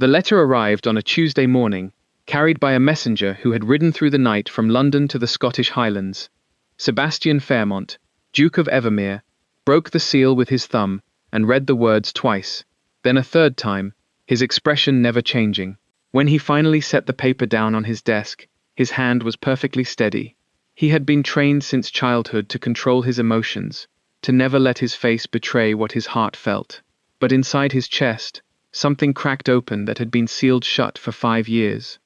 The letter arrived on a Tuesday morning, carried by a messenger who had ridden through the night from London to the Scottish Highlands. Sebastian Fairmont, Duke of Evermere, broke the seal with his thumb and read the words twice, then a third time, his expression never changing. When he finally set the paper down on his desk, his hand was perfectly steady. He had been trained since childhood to control his emotions, to never let his face betray what his heart felt. But inside his chest, something cracked open that had been sealed shut for 5 years.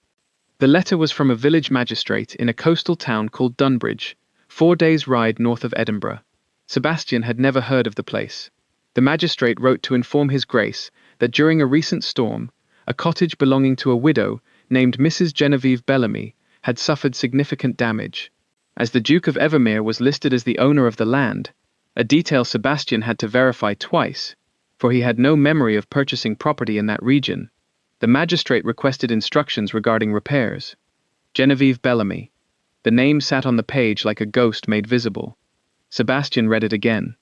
The letter was from a village magistrate in a coastal town called Dunbridge, 4 days' ride north of Edinburgh. Sebastian had never heard of the place. The magistrate wrote to inform his Grace that during a recent storm, a cottage belonging to a widow named Mrs. Genevieve Bellamy had suffered significant damage. As the Duke of Evermere was listed as the owner of the land, a detail Sebastian had to verify twice, for he had no memory of purchasing property in that region. The magistrate requested instructions regarding repairs. Genevieve Bellamy. The name sat on the page like a ghost made visible. Sebastian read it again.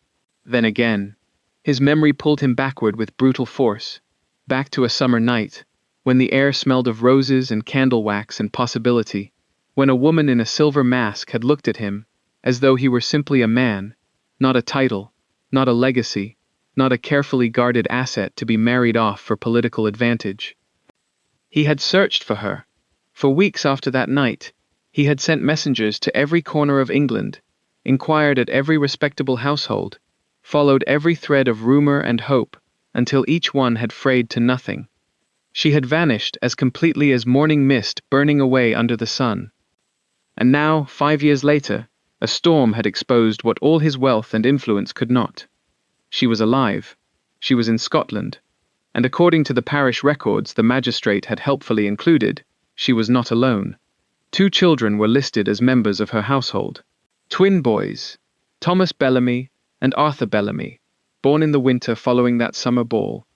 Then again. His memory pulled him backward with brutal force, back to a summer night, when the air smelled of roses and candle wax and possibility, when a woman in a silver mask had looked at him, as though he were simply a man, not a title, not a legacy, not a carefully guarded asset to be married off for political advantage. He had searched for her. For weeks after that night, he had sent messengers to every corner of England, inquired at every respectable household, followed every thread of rumor and hope, until each one had frayed to nothing. She had vanished as completely as morning mist burning away under the sun. And now, 5 years later, a storm had exposed what all his wealth and influence could not. She was alive. She was in Scotland. And according to the parish records the magistrate had helpfully included, she was not alone. 2 children were listed as members of her household. Twin boys, Thomas Bellamy and Arthur Bellamy, born in the winter following that summer ball.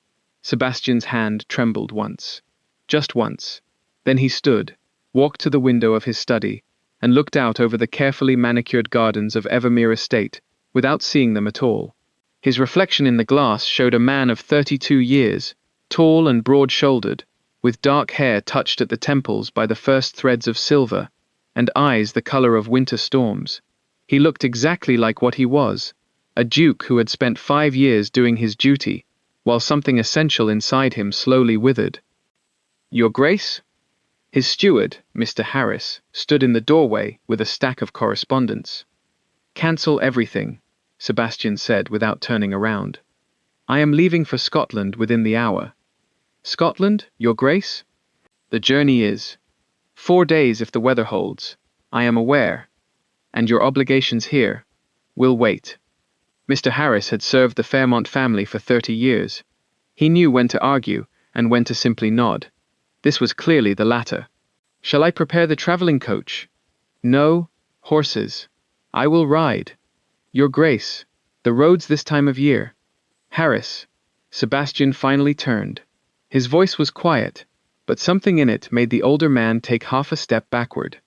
Sebastian's hand trembled once. Just once. Then he stood, walked to the window of his study, and looked out over the carefully manicured gardens of Evermere Estate, without seeing them at all. His reflection in the glass showed a man of 32 years, tall and broad-shouldered, with dark hair touched at the temples by the first threads of silver, and eyes the color of winter storms. He looked exactly like what he was, a duke who had spent 5 years doing his duty, while something essential inside him slowly withered. "Your Grace?" His steward, Mr. Harris, stood in the doorway with a stack of correspondence. "Cancel everything," Sebastian said without turning around. "I am leaving for Scotland within the hour." "Scotland, Your Grace?" "The journey is 4 days if the weather holds, I am aware, and your obligations here will wait." Mr. Harris had served the Fairmont family for 30 years. He knew when to argue and when to simply nod. This was clearly the latter. "Shall I prepare the traveling coach?" "No, horses. I will ride." "Your Grace, the roads this time of year." "Harris." Sebastian finally turned. His voice was quiet, but something in it made the older man take half a step backward.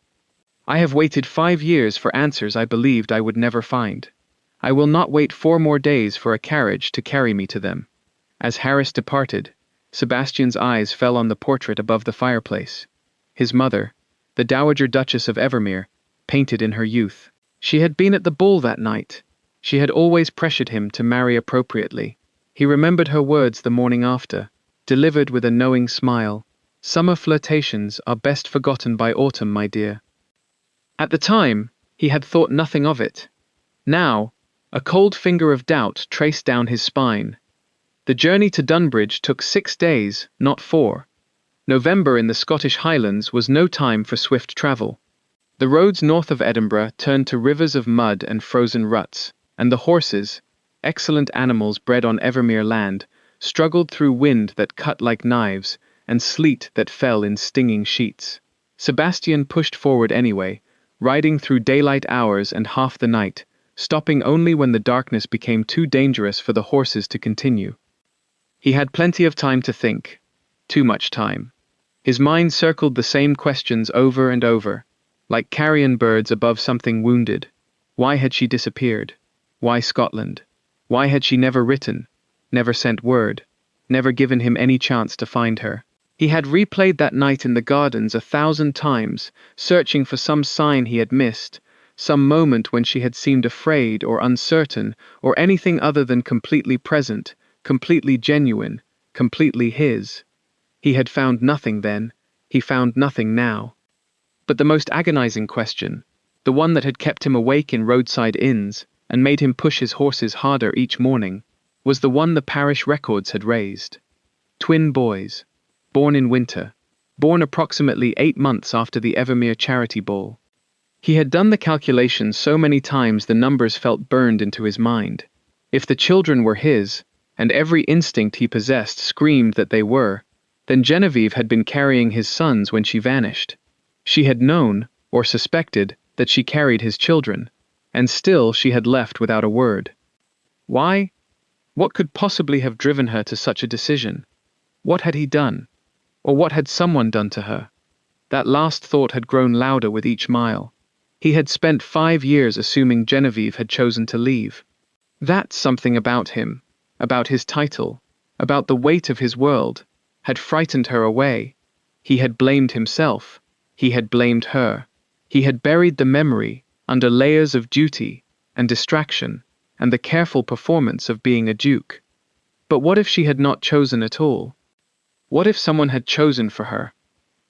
"I have waited 5 years for answers I believed I would never find. I will not wait 4 more days for a carriage to carry me to them." As Harris departed, Sebastian's eyes fell on the portrait above the fireplace. His mother, the Dowager Duchess of Evermere, painted in her youth. She had been at the ball that night. She had always pressured him to marry appropriately. He remembered her words the morning after, delivered with a knowing smile. "Summer flirtations are best forgotten by autumn, my dear." At the time, he had thought nothing of it. Now, a cold finger of doubt traced down his spine. The journey to Dunbridge took 6 days, not 4. November in the Scottish Highlands was no time for swift travel. The roads north of Edinburgh turned to rivers of mud and frozen ruts, and the horses, excellent animals bred on Evermere land, struggled through wind that cut like knives and sleet that fell in stinging sheets. Sebastian pushed forward anyway, riding through daylight hours and half the night, stopping only when the darkness became too dangerous for the horses to continue. He had plenty of time to think. Too much time. His mind circled the same questions over and over, like carrion birds above something wounded. Why had she disappeared? Why Scotland? Why had she never written, never sent word, never given him any chance to find her? He had replayed that night in the gardens 1,000 times, searching for some sign he had missed, some moment when she had seemed afraid or uncertain, or anything other than completely present, completely genuine, completely his. He had found nothing then, he found nothing now. But the most agonizing question, the one that had kept him awake in roadside inns, and made him push his horses harder each morning, was the one the parish records had raised. Twin boys. Born in winter. Born approximately 8 months after the Evermere charity ball. He had done the calculations so many times the numbers felt burned into his mind. If the children were his, and every instinct he possessed screamed that they were, then Genevieve had been carrying his sons when she vanished. She had known, or suspected, that she carried his children, and still she had left without a word. Why? What could possibly have driven her to such a decision? What had he done? Or what had someone done to her? That last thought had grown louder with each mile. He had spent 5 years assuming Genevieve had chosen to leave. That something about him, about his title, about the weight of his world, had frightened her away. He had blamed himself. He had blamed her. He had buried the memory under layers of duty and distraction and the careful performance of being a duke. But what if she had not chosen at all? What if someone had chosen for her?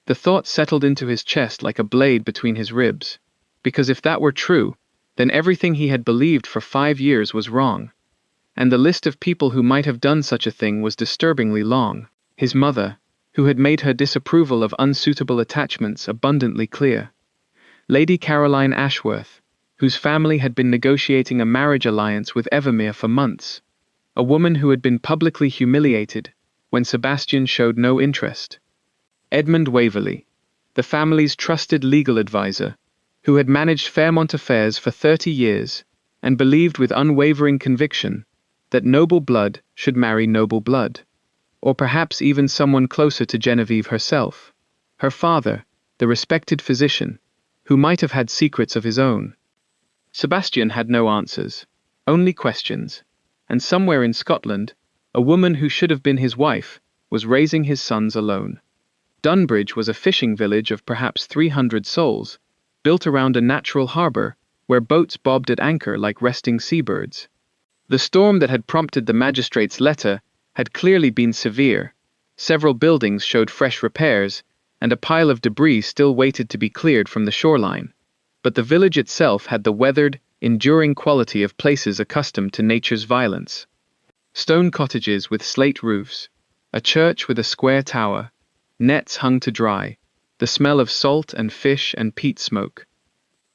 The thought settled into his chest like a blade between his ribs. Because if that were true, then everything he had believed for 5 years was wrong. And the list of people who might have done such a thing was disturbingly long. His mother, who had made her disapproval of unsuitable attachments abundantly clear. Lady Caroline Ashworth, whose family had been negotiating a marriage alliance with Evermere for months. A woman who had been publicly humiliated when Sebastian showed no interest. Edmund Waverley, the family's trusted legal advisor, who had managed Fairmont affairs for 30 years and believed with unwavering conviction that noble blood should marry noble blood. Or perhaps even someone closer to Genevieve herself. Her father, the respected physician, who might have had secrets of his own. Sebastian had no answers, only questions, and somewhere in Scotland, a woman who should have been his wife was raising his sons alone. Dunbridge was a fishing village of perhaps 300 souls, built around a natural harbour where boats bobbed at anchor like resting seabirds. The storm that had prompted the magistrate's letter had clearly been severe. Several buildings showed fresh repairs, and a pile of debris still waited to be cleared from the shoreline. But the village itself had the weathered, enduring quality of places accustomed to nature's violence. Stone cottages with slate roofs, a church with a square tower, nets hung to dry, the smell of salt and fish and peat smoke.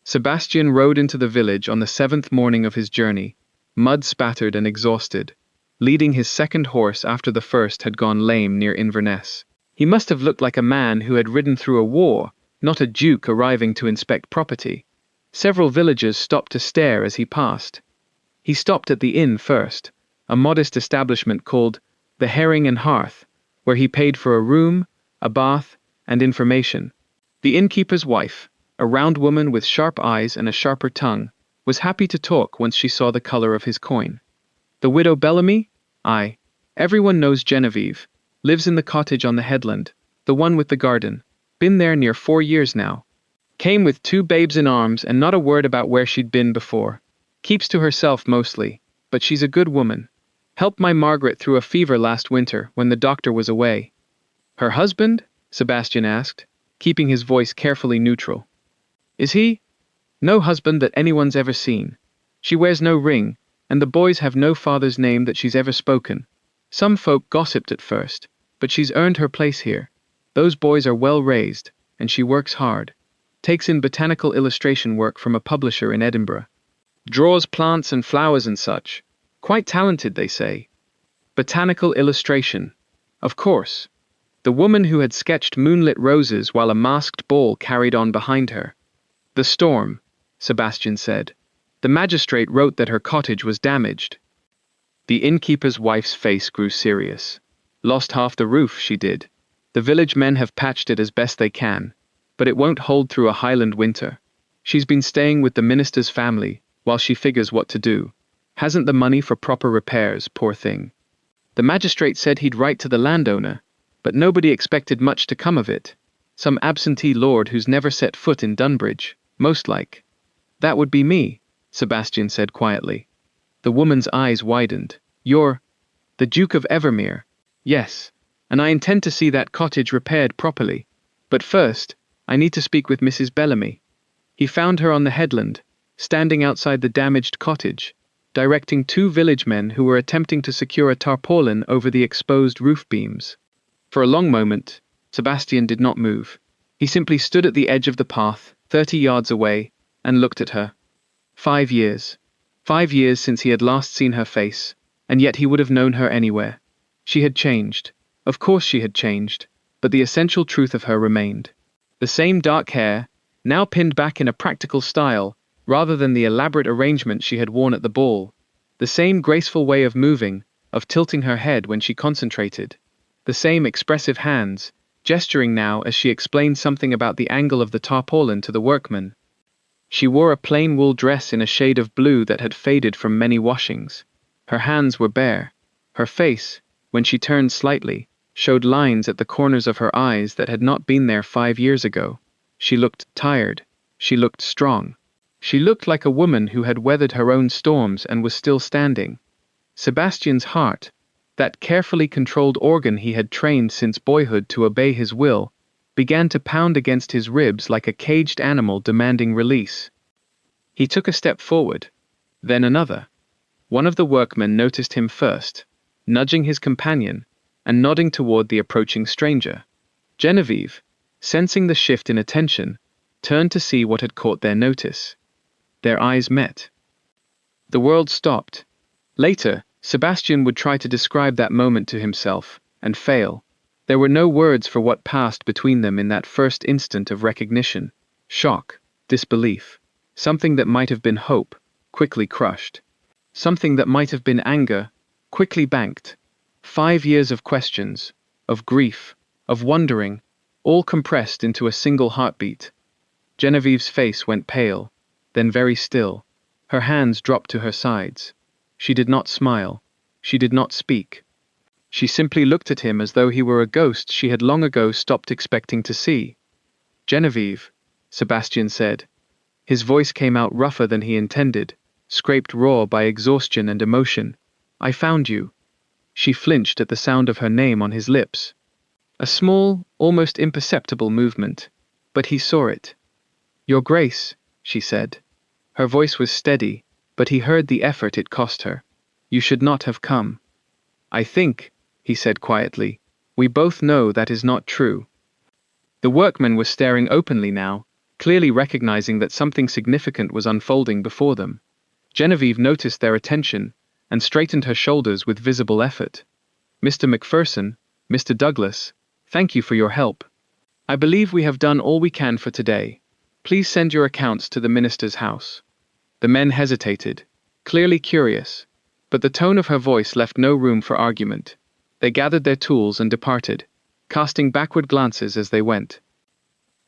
Sebastian rode into the village on the 7th morning of his journey, mud-spattered and exhausted, leading his second horse after the first had gone lame near Inverness. He must have looked like a man who had ridden through a war, not a duke arriving to inspect property. Several villagers stopped to stare as he passed. He stopped at the inn first, a modest establishment called the Herring and Hearth, where he paid for a room, a bath, and information. The innkeeper's wife, a round woman with sharp eyes and a sharper tongue, was happy to talk once she saw the color of his coin. The widow Bellamy? Aye. Everyone knows Genevieve. Lives in the cottage on the headland, the one with the garden. Been there near 4 years now. Came with 2 babes in arms and not a word about where she'd been before. Keeps to herself mostly, but she's a good woman. Helped my Margaret through a fever last winter when the doctor was away. Her husband? Sebastian asked, keeping his voice carefully neutral. Is he? No husband that anyone's ever seen. She wears no ring, and the boys have no father's name that she's ever spoken. Some folk gossiped at first, but she's earned her place here. Those boys are well raised, and she works hard. Takes in botanical illustration work from a publisher in Edinburgh. Draws plants and flowers and such. Quite talented, they say. Botanical illustration. Of course. The woman who had sketched moonlit roses while a masked ball carried on behind her. The storm, Sebastian said. The magistrate wrote that her cottage was damaged. The innkeeper's wife's face grew serious. Lost half the roof, she did. The village men have patched it as best they can, but it won't hold through a Highland winter. She's been staying with the minister's family while she figures what to do. Hasn't the money for proper repairs, poor thing. The magistrate said he'd write to the landowner, But nobody expected much to come of it. Some absentee lord who's never set foot in Dunbridge, most like. That would be me, Sebastian said quietly. The woman's eyes widened. You're the Duke of Evermere. Yes, and I intend to see that cottage repaired properly. But first, I need to speak with Mrs. Bellamy. He found her on the headland, standing outside the damaged cottage, directing two village men who were attempting to secure a tarpaulin over the exposed roof beams. For a long moment, Sebastian did not move. He simply stood at the edge of the path, 30 yards away, and looked at her. 5 years. 5 years since he had last seen her face, and yet he would have known her anywhere. She had changed. Of course she had changed, but the essential truth of her remained. The same dark hair, now pinned back in a practical style, rather than the elaborate arrangement she had worn at the ball. The same graceful way of moving, of tilting her head when she concentrated. The same expressive hands, gesturing now as she explained something about the angle of the tarpaulin to the workman. She wore a plain wool dress in a shade of blue that had faded from many washings. Her hands were bare. Her face, when she turned slightly, showed lines at the corners of her eyes that had not been there 5 years ago. She looked tired. She looked strong. She looked like a woman who had weathered her own storms and was still standing. Sebastian's heart, that carefully controlled organ he had trained since boyhood to obey his will, began to pound against his ribs like a caged animal demanding release. He took a step forward, then another. One of the workmen noticed him first, nudging his companion, and nodding toward the approaching stranger. Genevieve, sensing the shift in attention, turned to see what had caught their notice. Their eyes met. The world stopped. Later, Sebastian would try to describe that moment to himself, and fail. There were no words for what passed between them in that first instant of recognition. Shock, disbelief. Something that might have been hope, quickly crushed. Something that might have been anger, quickly banked. 5 years of questions, of grief, of wondering, all compressed into a single heartbeat. Genevieve's face went pale, then very still. Her hands dropped to her sides. She did not smile. She did not speak. She simply looked at him as though he were a ghost she had long ago stopped expecting to see. Genevieve, Sebastian said. His voice came out rougher than he intended, scraped raw by exhaustion and emotion. I found you. She flinched at the sound of her name on his lips. A small, almost imperceptible movement, but he saw it. Your Grace, she said. Her voice was steady, but he heard the effort it cost her. You should not have come. I think, he said quietly, we both know that is not true. The workmen were staring openly now, clearly recognizing that something significant was unfolding before them. Genevieve noticed their attention, and straightened her shoulders with visible effort. Mr. Macpherson, Mr. Douglas, thank you for your help. I believe we have done all we can for today. Please send your accounts to the minister's house. The men hesitated, clearly curious, but the tone of her voice left no room for argument. They gathered their tools and departed, casting backward glances as they went.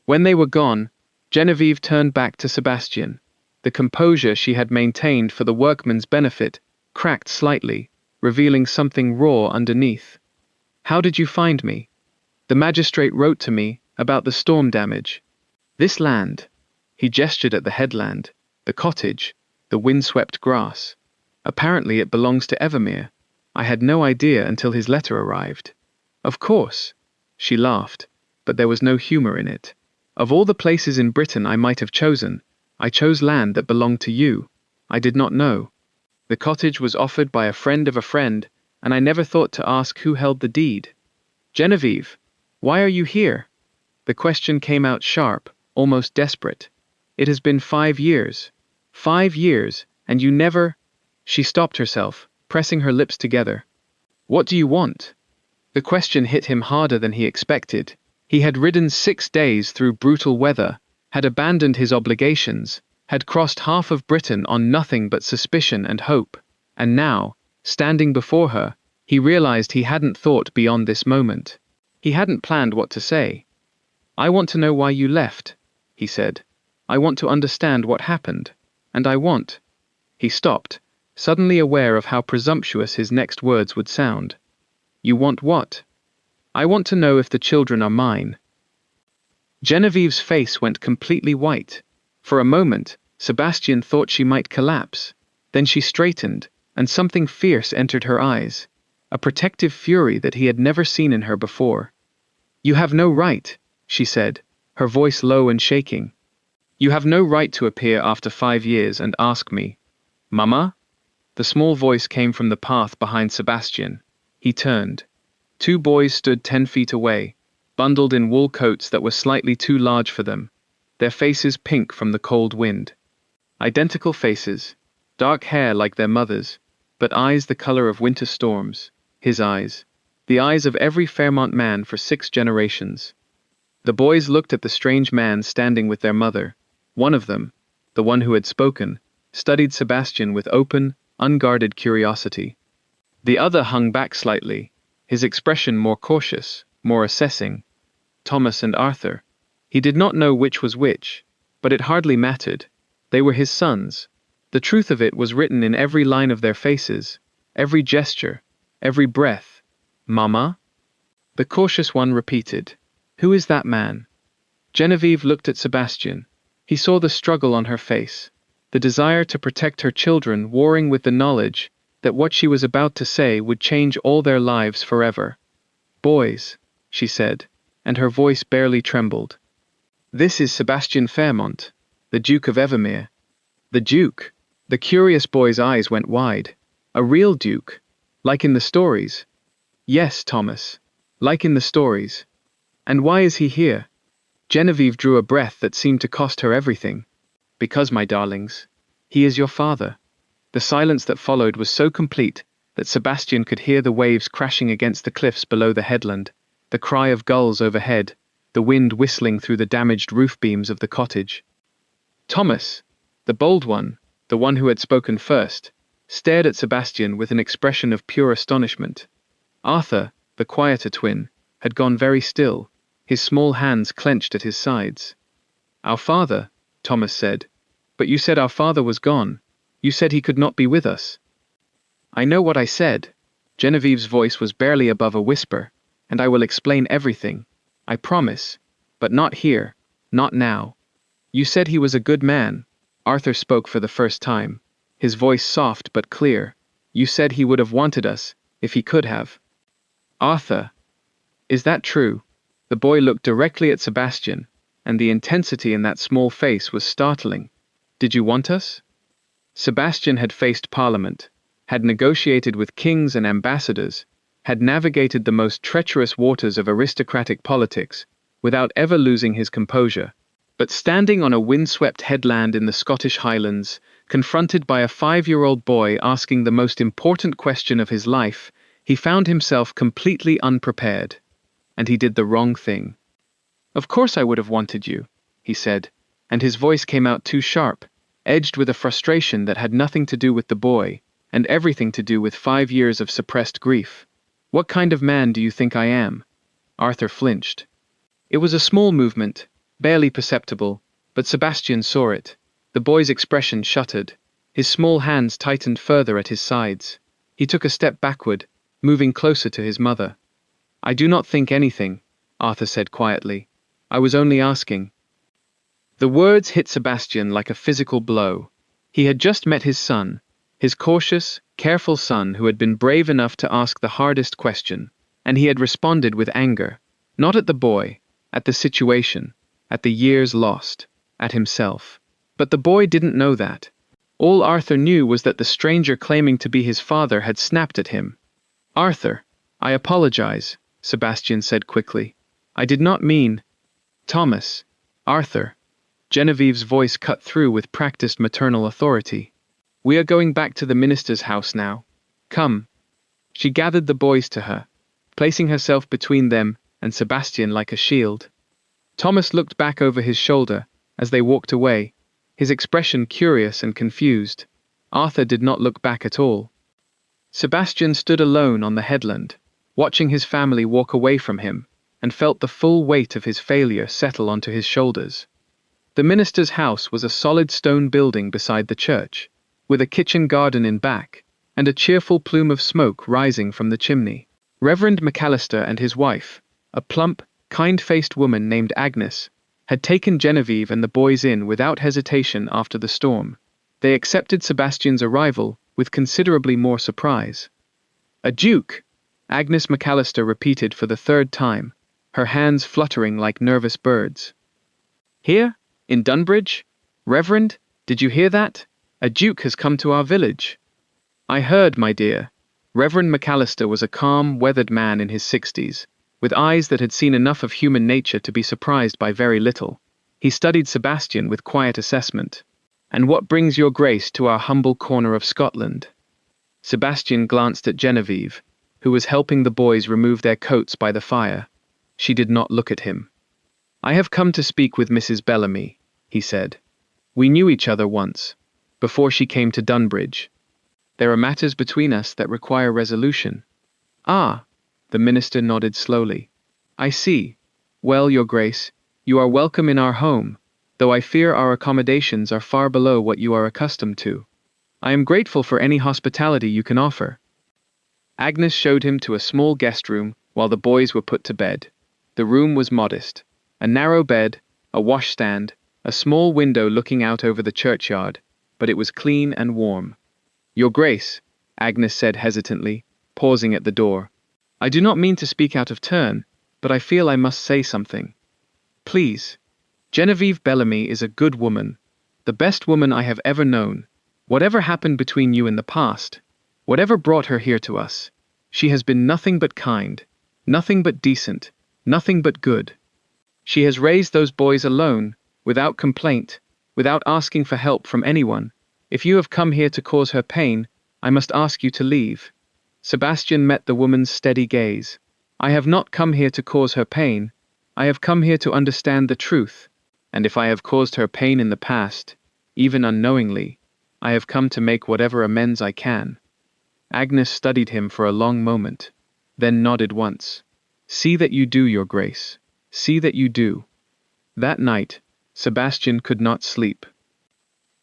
When they were gone, Genevieve turned back to Sebastian. The composure she had maintained for the workmen's benefit cracked slightly, revealing something raw underneath. How did you find me? The magistrate wrote to me about the storm damage. This land, he gestured at the headland, the cottage, the windswept grass. Apparently it belongs to Evermere. I had no idea until his letter arrived. Of course, she laughed, but there was no humor in it. Of all the places in Britain I might have chosen, I chose land that belonged to you. I did not know. The cottage was offered by a friend of a friend, and I never thought to ask who held the deed. Genevieve, why are you here? The question came out sharp, almost desperate. It has been 5 years. 5 years, and you never... She stopped herself, pressing her lips together. What do you want? The question hit him harder than he expected. He had ridden 6 days through brutal weather, had abandoned his obligations, had crossed half of Britain on nothing but suspicion and hope, and now, standing before her, he realized he hadn't thought beyond this moment. He hadn't planned what to say. I want to know why you left, he said. I want to understand what happened, and I want... He stopped, suddenly aware of how presumptuous his next words would sound. You want what? I want to know if the children are mine." Genevieve's face went completely white. For a moment, Sebastian thought she might collapse. Then she straightened, and something fierce entered her eyes, a protective fury that he had never seen in her before. "You have no right," she said, her voice low and shaking. "You have no right to appear after 5 years and ask me, 'Mama?'" The small voice came from the path behind Sebastian. He turned. 2 boys stood 10 feet away, bundled in wool coats that were slightly too large for them, their faces pink from the cold wind. Identical faces, dark hair like their mother's, but eyes the color of winter storms. His eyes, the eyes of every Fairmont man for 6 generations. The boys looked at the strange man standing with their mother. One of them, the one who had spoken, studied Sebastian with open, unguarded curiosity. The other hung back slightly, his expression more cautious, more assessing. Thomas and Arthur. He did not know which was which, but it hardly mattered. They were his sons. The truth of it was written in every line of their faces, every gesture, every breath. "Mama?" The cautious one repeated. "Who is that man?" Genevieve looked at Sebastian. He saw the struggle on her face, the desire to protect her children warring with the knowledge that what she was about to say would change all their lives forever. "Boys," she said, and her voice barely trembled. "This is Sebastian Fairmont, the Duke of Evermere." The Duke? The curious boy's eyes went wide. A real Duke? Like in the stories? "Yes, Thomas. Like in the stories." "And why is he here?" Genevieve drew a breath that seemed to cost her everything. "Because, my darlings, he is your father." The silence that followed was so complete that Sebastian could hear the waves crashing against the cliffs below the headland, the cry of gulls overhead, the wind whistling through the damaged roof beams of the cottage. Thomas, the bold one, the one who had spoken first, stared at Sebastian with an expression of pure astonishment. Arthur, the quieter twin, had gone very still, his small hands clenched at his sides. "Our father," Thomas said. "But you said our father was gone. You said he could not be with us." "I know what I said." Genevieve's voice was barely above a whisper. "And I will explain everything. I promise. But not here. Not now. You said he was a good man." Arthur spoke for the first time, his voice soft but clear. "You said he would have wanted us, if he could have." "Arthur, is that true?" The boy looked directly at Sebastian, and the intensity in that small face was startling. "Did you want us?" Sebastian had faced Parliament, had negotiated with kings and ambassadors, had navigated the most treacherous waters of aristocratic politics, without ever losing his composure. But standing on a windswept headland in the Scottish Highlands, confronted by a 5-year-old boy asking the most important question of his life, he found himself completely unprepared. And he did the wrong thing. "Of course I would have wanted you," he said, and his voice came out too sharp, edged with a frustration that had nothing to do with the boy, and everything to do with 5 years of suppressed grief. "What kind of man do you think I am?" Arthur flinched. It was a small movement, barely perceptible, but Sebastian saw it. The boy's expression shuttered. His small hands tightened further at his sides. He took a step backward, moving closer to his mother. "I do not think anything," Arthur said quietly. "I was only asking." The words hit Sebastian like a physical blow. He had just met his son, his cautious, careful son who had been brave enough to ask the hardest question, and he had responded with anger, not at the boy, at the situation, at the years lost, at himself. But the boy didn't know that. All Arthur knew was that the stranger claiming to be his father had snapped at him. "Arthur, I apologize," Sebastian said quickly. "I did not mean—" "Thomas, Arthur." Genevieve's voice cut through with practiced maternal authority. "We are going back to the minister's house now. Come." She gathered the boys to her, placing herself between them and Sebastian like a shield. Thomas looked back over his shoulder as they walked away, his expression curious and confused. Arthur did not look back at all. Sebastian stood alone on the headland, watching his family walk away from him, and felt the full weight of his failure settle onto his shoulders. The minister's house was a solid stone building beside the church, with a kitchen garden in back, and a cheerful plume of smoke rising from the chimney. Reverend McAllister and his wife, a plump, kind-faced woman named Agnes, had taken Genevieve and the boys in without hesitation after the storm. They accepted Sebastian's arrival with considerably more surprise. "A duke!" Agnes McAllister repeated for the third time, her hands fluttering like nervous birds. "Here? In Dunbridge? Reverend, did you hear that? A duke has come to our village." "I heard, my dear." Reverend McAllister was a calm, weathered man in his 60s, with eyes that had seen enough of human nature to be surprised by very little. He studied Sebastian with quiet assessment. "And what brings your grace to our humble corner of Scotland?" Sebastian glanced at Genevieve, who was helping the boys remove their coats by the fire. She did not look at him. "I have come to speak with Mrs. Bellamy," he said. "We knew each other once, before she came to Dunbridge. There are matters between us that require resolution." "Ah," the minister nodded slowly. "I see. Well, your grace, you are welcome in our home, though I fear our accommodations are far below what you are accustomed to. I am grateful for any hospitality you can offer." Agnes showed him to a small guest room while the boys were put to bed. The room was modest. A narrow bed, a washstand, a small window looking out over the churchyard, but it was clean and warm. "Your Grace," Agnes said hesitantly, pausing at the door. "I do not mean to speak out of turn, but I feel I must say something. Please. Genevieve Bellamy is a good woman, the best woman I have ever known. Whatever happened between you in the past, whatever brought her here to us, she has been nothing but kind, nothing but decent, nothing but good. She has raised those boys alone, without complaint, without asking for help from anyone. If you have come here to cause her pain, I must ask you to leave." Sebastian met the woman's steady gaze. "I have not come here to cause her pain. I have come here to understand the truth. And if I have caused her pain in the past, even unknowingly, I have come to make whatever amends I can." Agnes studied him for a long moment, then nodded once. "See that you do, your grace. See that you do." That night, Sebastian could not sleep.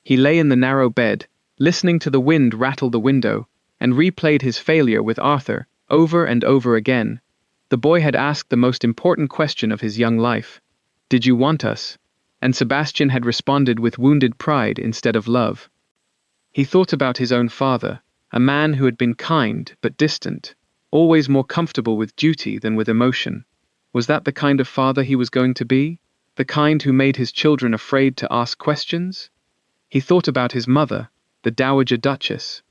He lay in the narrow bed, listening to the wind rattle the window, and replayed his failure with Arthur, over and over again. The boy had asked the most important question of his young life. "Did you want us?" And Sebastian had responded with wounded pride instead of love. He thought about his own father, a man who had been kind but distant, always more comfortable with duty than with emotion. Was that the kind of father he was going to be? The kind who made his children afraid to ask questions? He thought about his mother, the Dowager Duchess.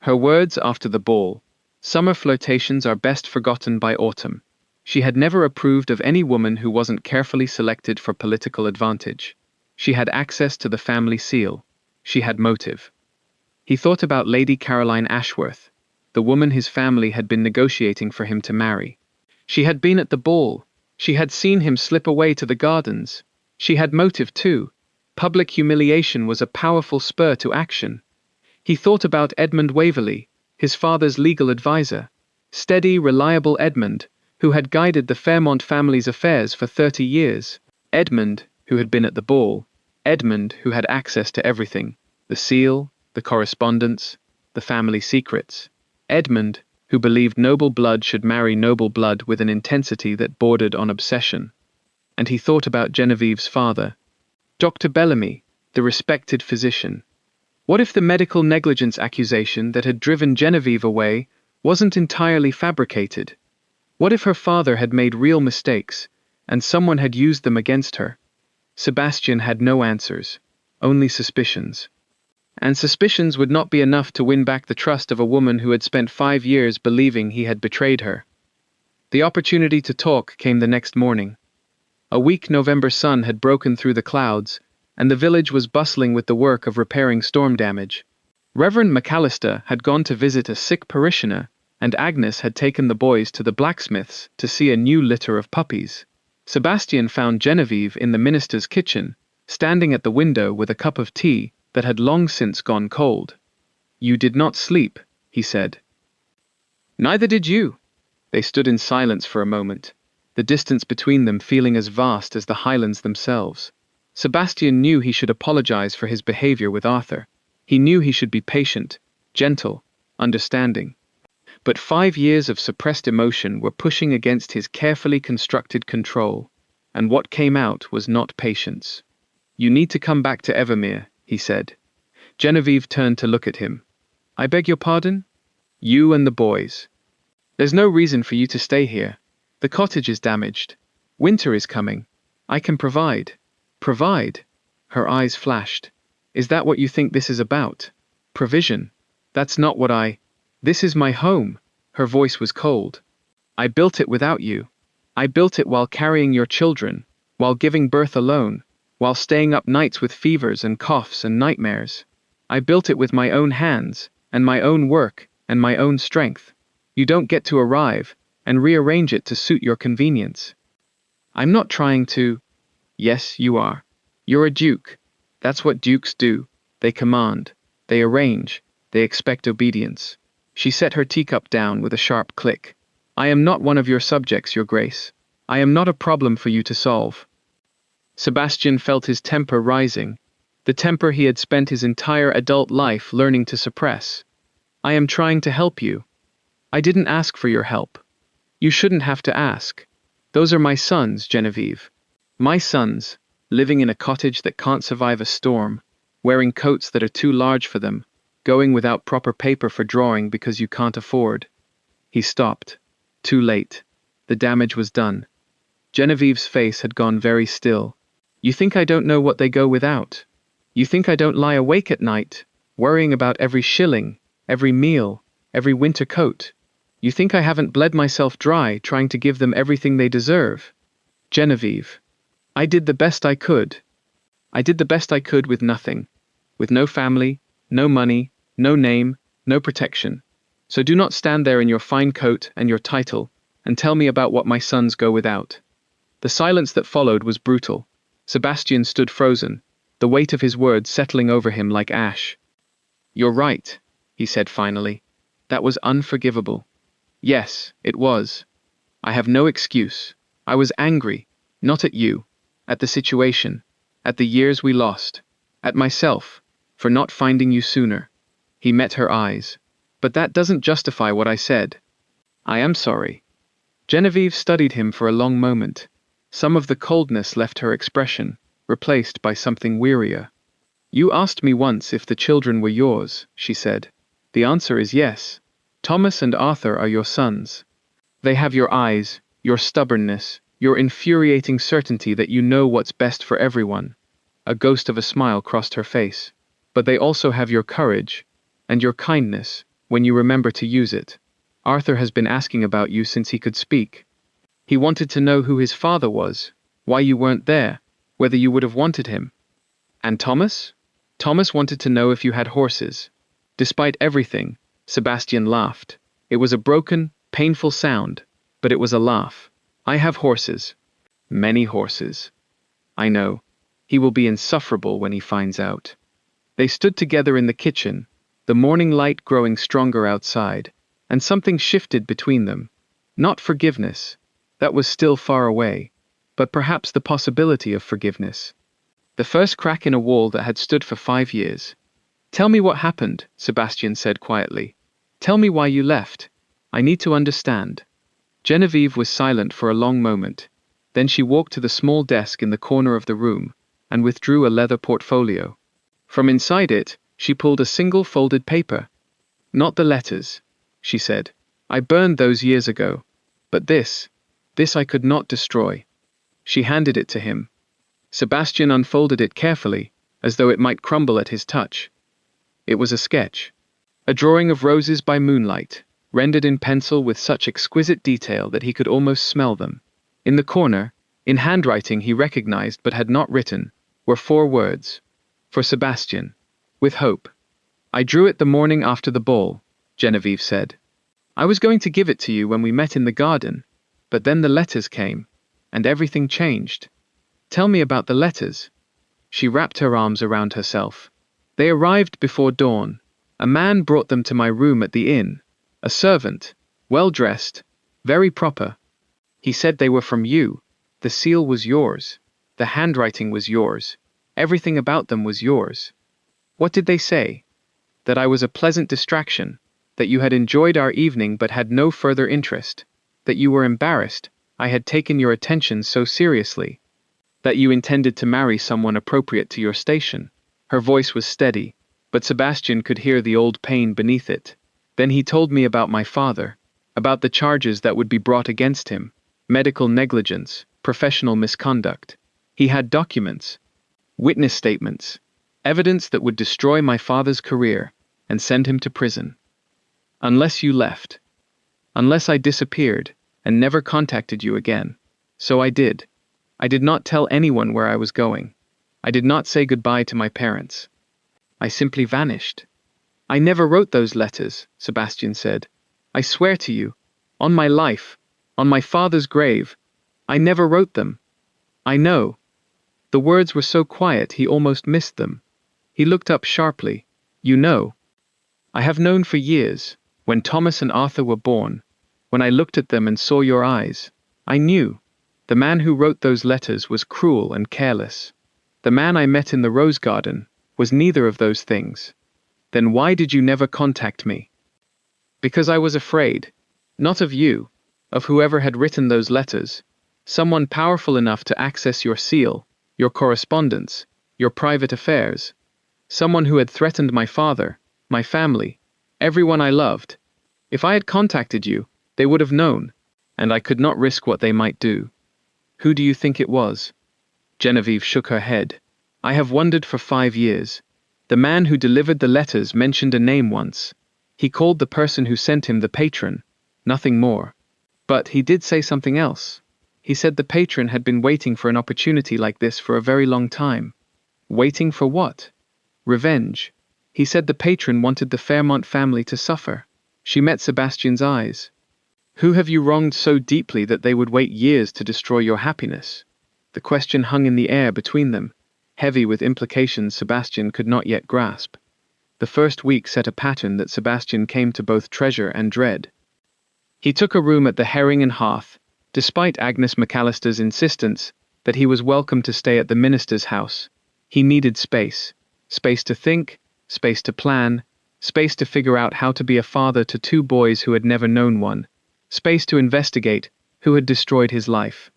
Her words after the ball, "Summer flirtations are best forgotten by autumn." She had never approved of any woman who wasn't carefully selected for political advantage. She had access to the family seal. She had motive. He thought about Lady Caroline Ashworth, the woman his family had been negotiating for him to marry. She had been at the ball. She had seen him slip away to the gardens. She had motive too. Public humiliation was a powerful spur to action. He thought about Edmund Waverley, his father's legal advisor. Steady, reliable Edmund, who had guided the Fairmont family's affairs for 30 years. Edmund, who had been at the ball. Edmund, who had access to everything. The seal, the correspondence, the family secrets. Edmund, who believed noble blood should marry noble blood with an intensity that bordered on obsession. And he thought about Genevieve's father, Dr. Bellamy, the respected physician. What if the medical negligence accusation that had driven Genevieve away wasn't entirely fabricated? What if her father had made real mistakes, and someone had used them against her? Sebastian had no answers, only suspicions. And suspicions would not be enough to win back the trust of a woman who had spent 5 years believing he had betrayed her. The opportunity to talk came the next morning. A weak November sun had broken through the clouds, and the village was bustling with the work of repairing storm damage. Reverend McAllister had gone to visit a sick parishioner, and Agnes had taken the boys to the blacksmith's to see a new litter of puppies. Sebastian found Genevieve in the minister's kitchen, standing at the window with a cup of tea that had long since gone cold. "You did not sleep," he said. "Neither did you." They stood in silence for a moment, the distance between them feeling as vast as the Highlands themselves. Sebastian knew he should apologize for his behavior with Arthur. He knew he should be patient, gentle, understanding. But 5 years of suppressed emotion were pushing against his carefully constructed control, and what came out was not patience. "You need to come back to Evermere," he said. Genevieve turned to look at him. "I beg your pardon?" "You and the boys. There's no reason for you to stay here. The cottage is damaged. Winter is coming. I can provide." "Provide?" Her eyes flashed. "Is that what you think this is about? Provision? That's not what This is my home." Her voice was cold. "I built it without you. I built it while carrying your children, while giving birth alone, while staying up nights with fevers and coughs and nightmares. I built it with my own hands, and my own work, and my own strength. You don't get to arrive and rearrange it to suit your convenience." "I'm not trying to." "Yes, you are. You're a duke. That's what dukes do. They command. They arrange. They expect obedience." She set her teacup down with a sharp click. "I am not one of your subjects, Your Grace. I am not a problem for you to solve." Sebastian felt his temper rising, the temper he had spent his entire adult life learning to suppress. "I am trying to help you. I didn't ask for your help. You shouldn't have to ask. Those are my sons, Genevieve. My sons, living in a cottage that can't survive a storm, wearing coats that are too large for them, going without proper paper for drawing because you can't afford." He stopped. Too late. The damage was done. Genevieve's face had gone very still. "You think I don't know what they go without? You think I don't lie awake at night, worrying about every shilling, every meal, every winter coat? You think I haven't bled myself dry trying to give them everything they deserve? Genevieve, I did the best I could. I did the best I could with nothing, with no family, no money, no name, no protection. So do not stand there in your fine coat and your title and tell me about what my sons go without." The silence that followed was brutal. Sebastian stood frozen, the weight of his words settling over him like ash. "You're right," he said finally. "That was unforgivable. Yes, it was. I have no excuse. I was angry, not at you, at the situation, at the years we lost, at myself, for not finding you sooner." He met her eyes. "But that doesn't justify what I said." "I am sorry." Genevieve studied him for a long moment. Some of the coldness left her expression, replaced by something wearier. "You asked me once if the children were yours," she said. "The answer is yes. Thomas and Arthur are your sons. They have your eyes, your stubbornness, your infuriating certainty that you know what's best for everyone." A ghost of a smile crossed her face. "But they also have your courage, and your kindness, when you remember to use it. Arthur has been asking about you since he could speak. He wanted to know who his father was, why you weren't there, whether you would have wanted him." "And Thomas?" "Thomas wanted to know if you had horses." Despite everything, Sebastian laughed. It was a broken, painful sound, but it was a laugh. "I have horses. Many horses." "I know. He will be insufferable when he finds out." They stood together in the kitchen, the morning light growing stronger outside, and something shifted between them. Not forgiveness. That was still far away, but perhaps the possibility of forgiveness. The first crack in a wall that had stood for 5 years. "Tell me what happened," Sebastian said quietly. "Tell me why you left. I need to understand." Genevieve was silent for a long moment. Then she walked to the small desk in the corner of the room and withdrew a leather portfolio. From inside it, she pulled a single folded paper. "Not the letters," she said. "I burned those years ago. But this I could not destroy." She handed it to him. Sebastian unfolded it carefully, as though it might crumble at his touch. It was a sketch. A drawing of roses by moonlight, rendered in pencil with such exquisite detail that he could almost smell them. In the corner, in handwriting he recognized but had not written, were 4 words. "For Sebastian. With hope." "I drew it the morning after the ball," Genevieve said. "I was going to give it to you when we met in the garden, but then the letters came, and everything changed." "Tell me about the letters." She wrapped her arms around herself. "They arrived before dawn. A man brought them to my room at the inn. A servant, well-dressed, very proper. He said they were from you. The seal was yours. The handwriting was yours. Everything about them was yours." "What did they say?" "That I was a pleasant distraction, that you had enjoyed our evening but had no further interest, that you were embarrassed I had taken your attention so seriously, that you intended to marry someone appropriate to your station." Her voice was steady, but Sebastian could hear the old pain beneath it. "Then he told me about my father, about the charges that would be brought against him, medical negligence, professional misconduct. He had documents, witness statements, evidence that would destroy my father's career and send him to prison. Unless you left. Unless I disappeared and never contacted you again. So I did. I did not tell anyone where I was going. I did not say goodbye to my parents. I simply vanished." "I never wrote those letters," Sebastian said. "I swear to you, on my life, on my father's grave, I never wrote them." "I know." The words were so quiet he almost missed them. He looked up sharply. "You know." "I have known for years. When Thomas and Arthur were born, when I looked at them and saw your eyes, I knew. The man who wrote those letters was cruel and careless. The man I met in the rose garden was neither of those things." "Then why did you never contact me?" "Because I was afraid. Not of you, of whoever had written those letters. Someone powerful enough to access your seal, your correspondence, your private affairs. Someone who had threatened my father, my family, everyone I loved. If I had contacted you, they would have known, and I could not risk what they might do." "Who do you think it was?" Genevieve shook her head. "I have wondered for 5 years. The man who delivered the letters mentioned a name once. He called the person who sent him the patron, nothing more. But he did say something else. He said the patron had been waiting for an opportunity like this for a very long time." "Waiting for what?" "Revenge. He said the patron wanted the Fairmont family to suffer." She met Sebastian's eyes. "Who have you wronged so deeply that they would wait years to destroy your happiness?" The question hung in the air between them, heavy with implications Sebastian could not yet grasp. The first week set a pattern that Sebastian came to both treasure and dread. He took a room at the Herring and Hearth, despite Agnes McAllister's insistence that he was welcome to stay at the minister's house. He needed space. Space to think, space to plan, space to figure out how to be a father to 2 boys who had never known one, space to investigate who had destroyed his life.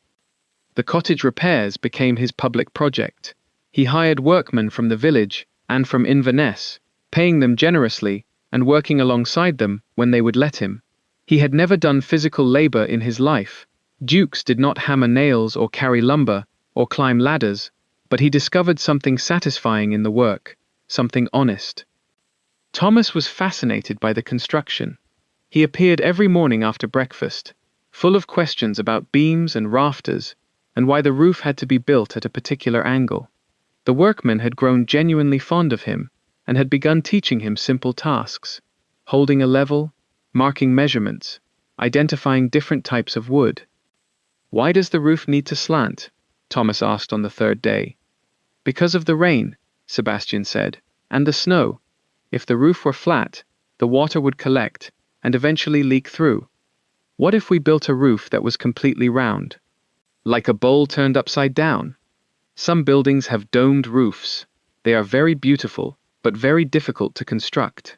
The cottage repairs became his public project. He hired workmen from the village and from Inverness, paying them generously and working alongside them when they would let him. He had never done physical labor in his life. Dukes did not hammer nails or carry lumber or climb ladders, but he discovered something satisfying in the work, something honest. Thomas was fascinated by the construction. He appeared every morning after breakfast, full of questions about beams and rafters, and why the roof had to be built at a particular angle. The workmen had grown genuinely fond of him, and had begun teaching him simple tasks, holding a level, marking measurements, identifying different types of wood. "Why does the roof need to slant?" Thomas asked on the 3rd day. "Because of the rain," Sebastian said, "and the snow. If the roof were flat, the water would collect, and eventually leak through. What if we built a roof that was completely round? Like a bowl turned upside down? Some buildings have domed roofs. They are very beautiful, but very difficult to construct.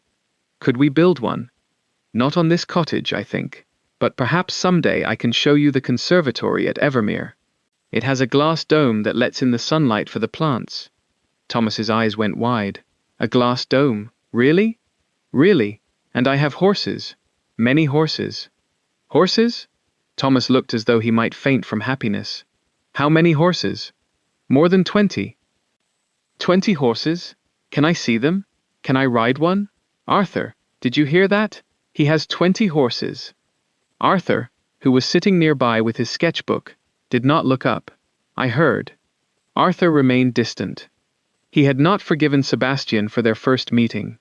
Could we build one? Not on this cottage, I think, but perhaps someday I can show you the conservatory at Evermere. It has a glass dome that lets in the sunlight for the plants." Thomas's eyes went wide. "A glass dome? Really?" "Really. And I have horses. Many horses." "Horses?" Thomas looked as though he might faint from happiness. "How many horses?" "More than 20. 20 horses? Can I see them? Can I ride one? Arthur, did you hear that? He has 20 horses." Arthur, who was sitting nearby with his sketchbook, did not look up. "I heard." Arthur remained distant. He had not forgiven Sebastian for their first meeting.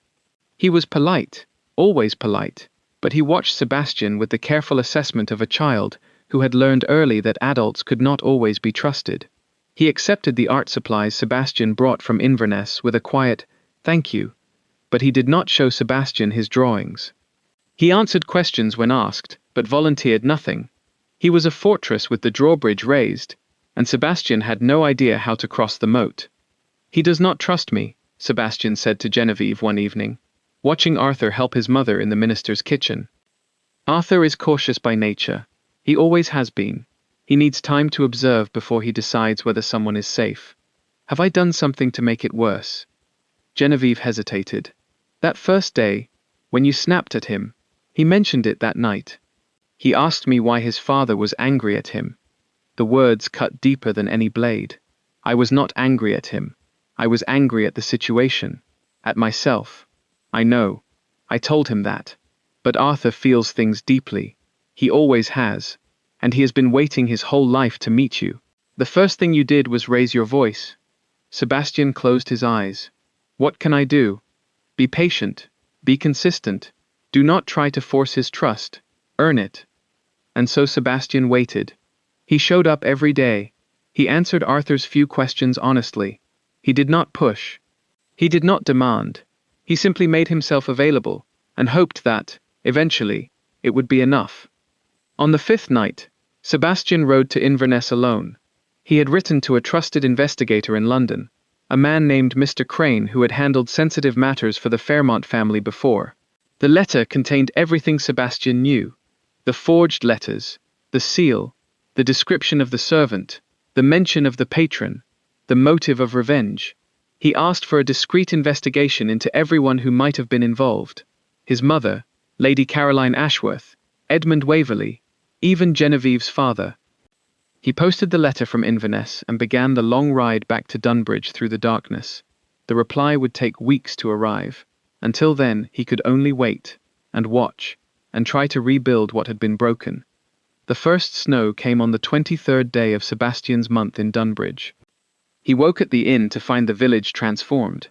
He was polite, always polite, but he watched Sebastian with the careful assessment of a child who had learned early that adults could not always be trusted. He accepted the art supplies Sebastian brought from Inverness with a quiet, "Thank you," but he did not show Sebastian his drawings. He answered questions when asked, but volunteered nothing. He was a fortress with the drawbridge raised, and Sebastian had no idea how to cross the moat. "He does not trust me," Sebastian said to Genevieve one evening. watching Arthur help his mother in the minister's kitchen. Arthur is cautious by nature. He always has been. He needs time to observe before he decides whether someone is safe. Have I done something to make it worse? Genevieve hesitated. That first day, when you snapped at him, he mentioned it that night. He asked me why his father was angry at him. The words cut deeper than any blade. I was not angry at him. I was angry at the situation. At myself. I know. I told him that. But Arthur feels things deeply. He always has. And he has been waiting his whole life to meet you. The first thing you did was raise your voice. Sebastian closed his eyes. What can I do? Be patient. Be consistent. Do not try to force his trust. Earn it. And so Sebastian waited. He showed up every day. He answered Arthur's few questions honestly. He did not push. He did not demand. He simply made himself available, and hoped that, eventually, it would be enough. On the fifth night, Sebastian rode to Inverness alone. He had written to a trusted investigator in London, a man named Mr. Crane who had handled sensitive matters for the Fairmont family before. The letter contained everything Sebastian knew. The forged letters, the seal, the description of the servant, the mention of the patron, the motive of revenge. He asked for a discreet investigation into everyone who might have been involved. His mother, Lady Caroline Ashworth, Edmund Waverley, even Genevieve's father. He posted the letter from Inverness and began the long ride back to Dunbridge through the darkness. The reply would take weeks to arrive. Until then, he could only wait, and watch, and try to rebuild what had been broken. The first snow came on the 23rd day of Sebastian's month in Dunbridge. He woke at the inn to find the village transformed.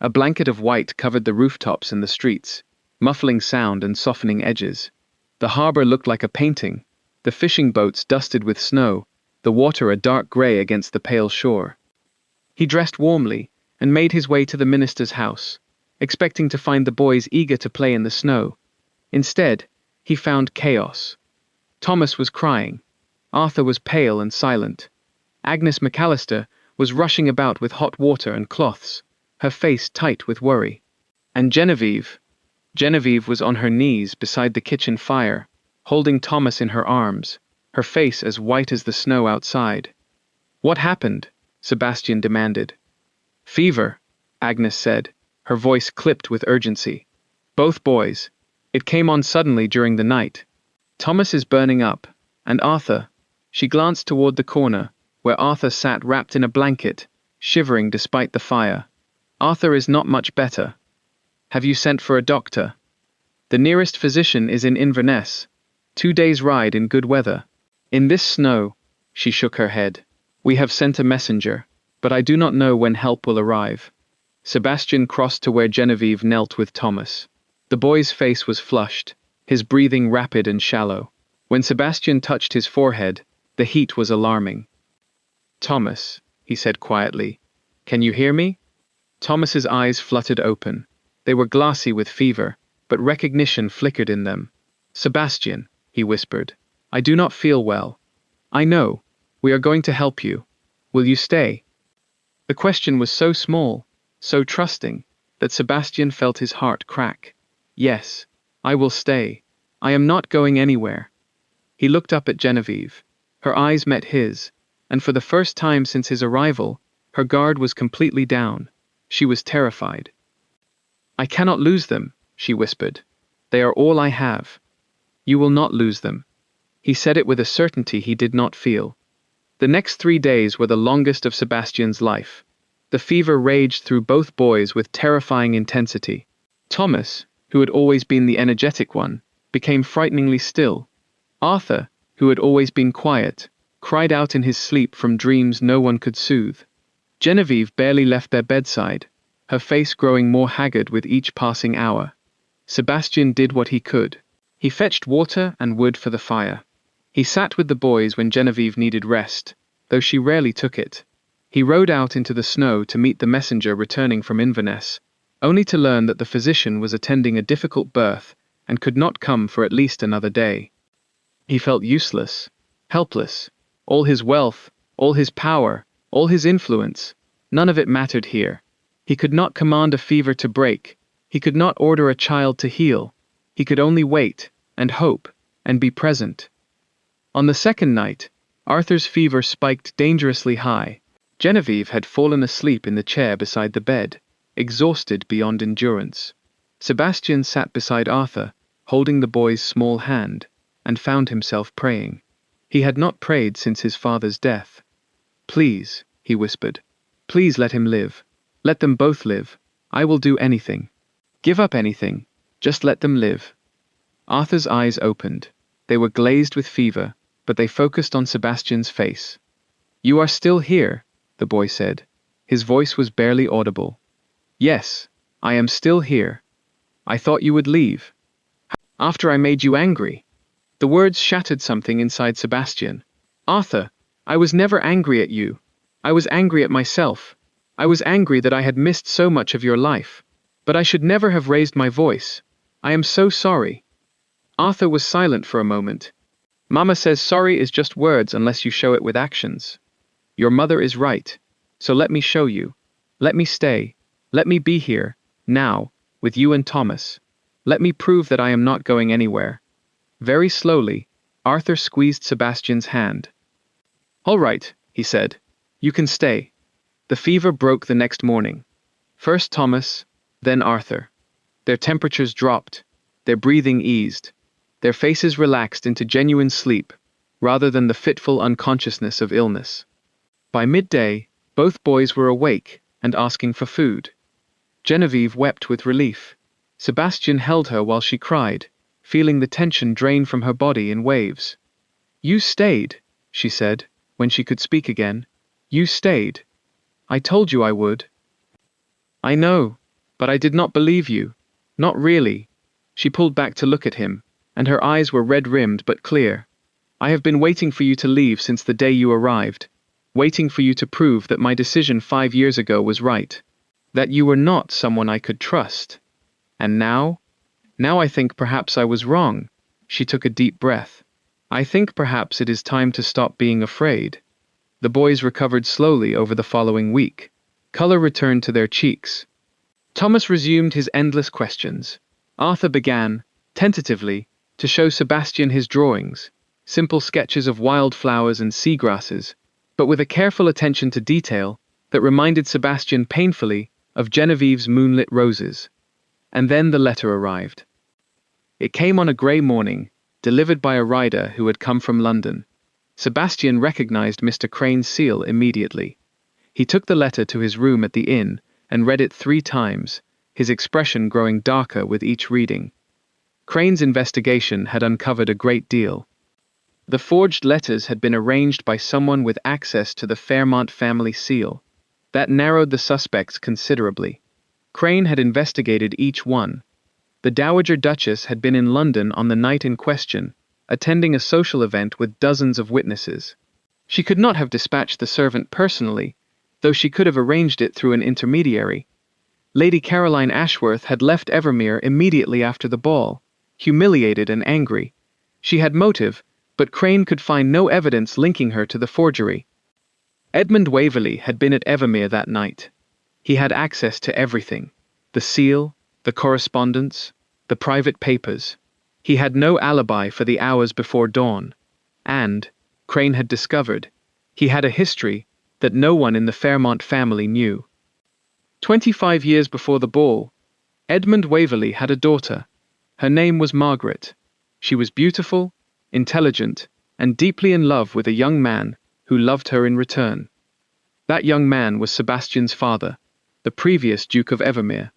A blanket of white covered the rooftops and the streets, muffling sound and softening edges. The harbour looked like a painting, the fishing boats dusted with snow, the water a dark grey against the pale shore. He dressed warmly and made his way to the minister's house, expecting to find the boys eager to play in the snow. Instead, he found chaos. Thomas was crying. Arthur was pale and silent. Agnes McAllister was rushing about with hot water and cloths, her face tight with worry. And Genevieve was on her knees beside the kitchen fire, holding Thomas in her arms, her face as white as the snow outside. What happened? Sebastian demanded. Fever, Agnes said, her voice clipped with urgency. Both boys. It came on suddenly during the night. Thomas is burning up, and Arthur. She glanced toward the corner, where Arthur sat wrapped in a blanket, shivering despite the fire. Arthur is not much better. Have you sent for a doctor? The nearest physician is in Inverness. 2 days' ride in good weather. In this snow, she shook her head. We have sent a messenger, but I do not know when help will arrive. Sebastian crossed to where Genevieve knelt with Thomas. The boy's face was flushed, his breathing rapid and shallow. When Sebastian touched his forehead, the heat was alarming. Thomas, he said quietly, can you hear me? Thomas's eyes fluttered open. They were glassy with fever, but recognition flickered in them. Sebastian, he whispered, I do not feel well. I know. We are going to help you. Will you stay? The question was so small, so trusting, that Sebastian felt his heart crack. Yes, I will stay. I am not going anywhere. He looked up at Genevieve. Her eyes met his, and for the first time since his arrival, her guard was completely down. She was terrified. I cannot lose them, she whispered. They are all I have. You will not lose them. He said it with a certainty he did not feel. The next 3 days were the longest of Sebastian's life. The fever raged through both boys with terrifying intensity. Thomas, who had always been the energetic one, became frighteningly still. Arthur, who had always been quiet, cried out in his sleep from dreams no one could soothe. Genevieve barely left their bedside, her face growing more haggard with each passing hour. Sebastian did what he could. He fetched water and wood for the fire. He sat with the boys when Genevieve needed rest, though she rarely took it. He rode out into the snow to meet the messenger returning from Inverness, only to learn that the physician was attending a difficult birth and could not come for at least another day. He felt useless, helpless. All his wealth, all his power, all his influence, none of it mattered here. He could not command a fever to break, He could not order a child to heal. He could only wait, and hope, and be present. On the second night, Arthur's fever spiked dangerously high. Genevieve had fallen asleep in the chair beside the bed, exhausted beyond endurance. Sebastian sat beside Arthur, holding the boy's small hand, and found himself praying. He had not prayed since his father's death. "Please," he whispered. "Please let him live. Let them both live. I will do anything. Give up anything. Just let them live." Arthur's eyes opened. They were glazed with fever, but they focused on Sebastian's face. "You are still here," the boy said. His voice was barely audible. "Yes, I am still here. I thought you would leave. After I made you angry." The words shattered something inside Sebastian. "Arthur, I was never angry at you. I was angry at myself. I was angry that I had missed so much of your life. But I should never have raised my voice. I am so sorry." Arthur was silent for a moment. "Mama says sorry is just words unless you show it with actions. Your mother is right. So let me show you. Let me stay. Let me be here, now, with you and Thomas. Let me prove that I am not going anywhere." Very slowly, Arthur squeezed Sebastian's hand. "All right," he said. "You can stay." The fever broke the next morning. First Thomas, then Arthur. Their temperatures dropped, their breathing eased, their faces relaxed into genuine sleep, rather than the fitful unconsciousness of illness. By midday, both boys were awake and asking for food. Genevieve wept with relief. Sebastian held her while she cried, feeling the tension drain from her body in waves. "You stayed," she said, when she could speak again. "You stayed. I told you I would." "I know, but I did not believe you. Not really." She pulled back to look at him, and her eyes were red-rimmed but clear. "I have been waiting for you to leave since the day you arrived, waiting for you to prove that my decision 5 years ago was right, that you were not someone I could trust. And now? Now I think perhaps I was wrong." She took a deep breath. "I think perhaps it is time to stop being afraid." The boys recovered slowly over the following week. Color returned to their cheeks. Thomas resumed his endless questions. Arthur began, tentatively, to show Sebastian his drawings, simple sketches of wildflowers and seagrasses, but with a careful attention to detail that reminded Sebastian painfully of Genevieve's moonlit roses. And then the letter arrived. It came on a grey morning, delivered by a rider who had come from London. Sebastian recognized Mr. Crane's seal immediately. He took the letter to his room at the inn and read it 3 times, his expression growing darker with each reading. Crane's investigation had uncovered a great deal. The forged letters had been arranged by someone with access to the Fairmont family seal. That narrowed the suspects considerably. Crane had investigated each one. The Dowager Duchess had been in London on the night in question, attending a social event with dozens of witnesses. She could not have dispatched the servant personally, though she could have arranged it through an intermediary. Lady Caroline Ashworth had left Evermere immediately after the ball, humiliated and angry. She had motive, but Crane could find no evidence linking her to the forgery. Edmund Waverley had been at Evermere that night. He had access to everything: the seal, the correspondence, the private papers. He had no alibi for the hours before dawn. And, Crane had discovered, he had a history that no one in the Fairmont family knew. 25 years before the ball, Edmund Waverley had a daughter. Her name was Margaret. She was beautiful, intelligent, and deeply in love with a young man who loved her in return. That young man was Sebastian's father, the previous Duke of Evermere.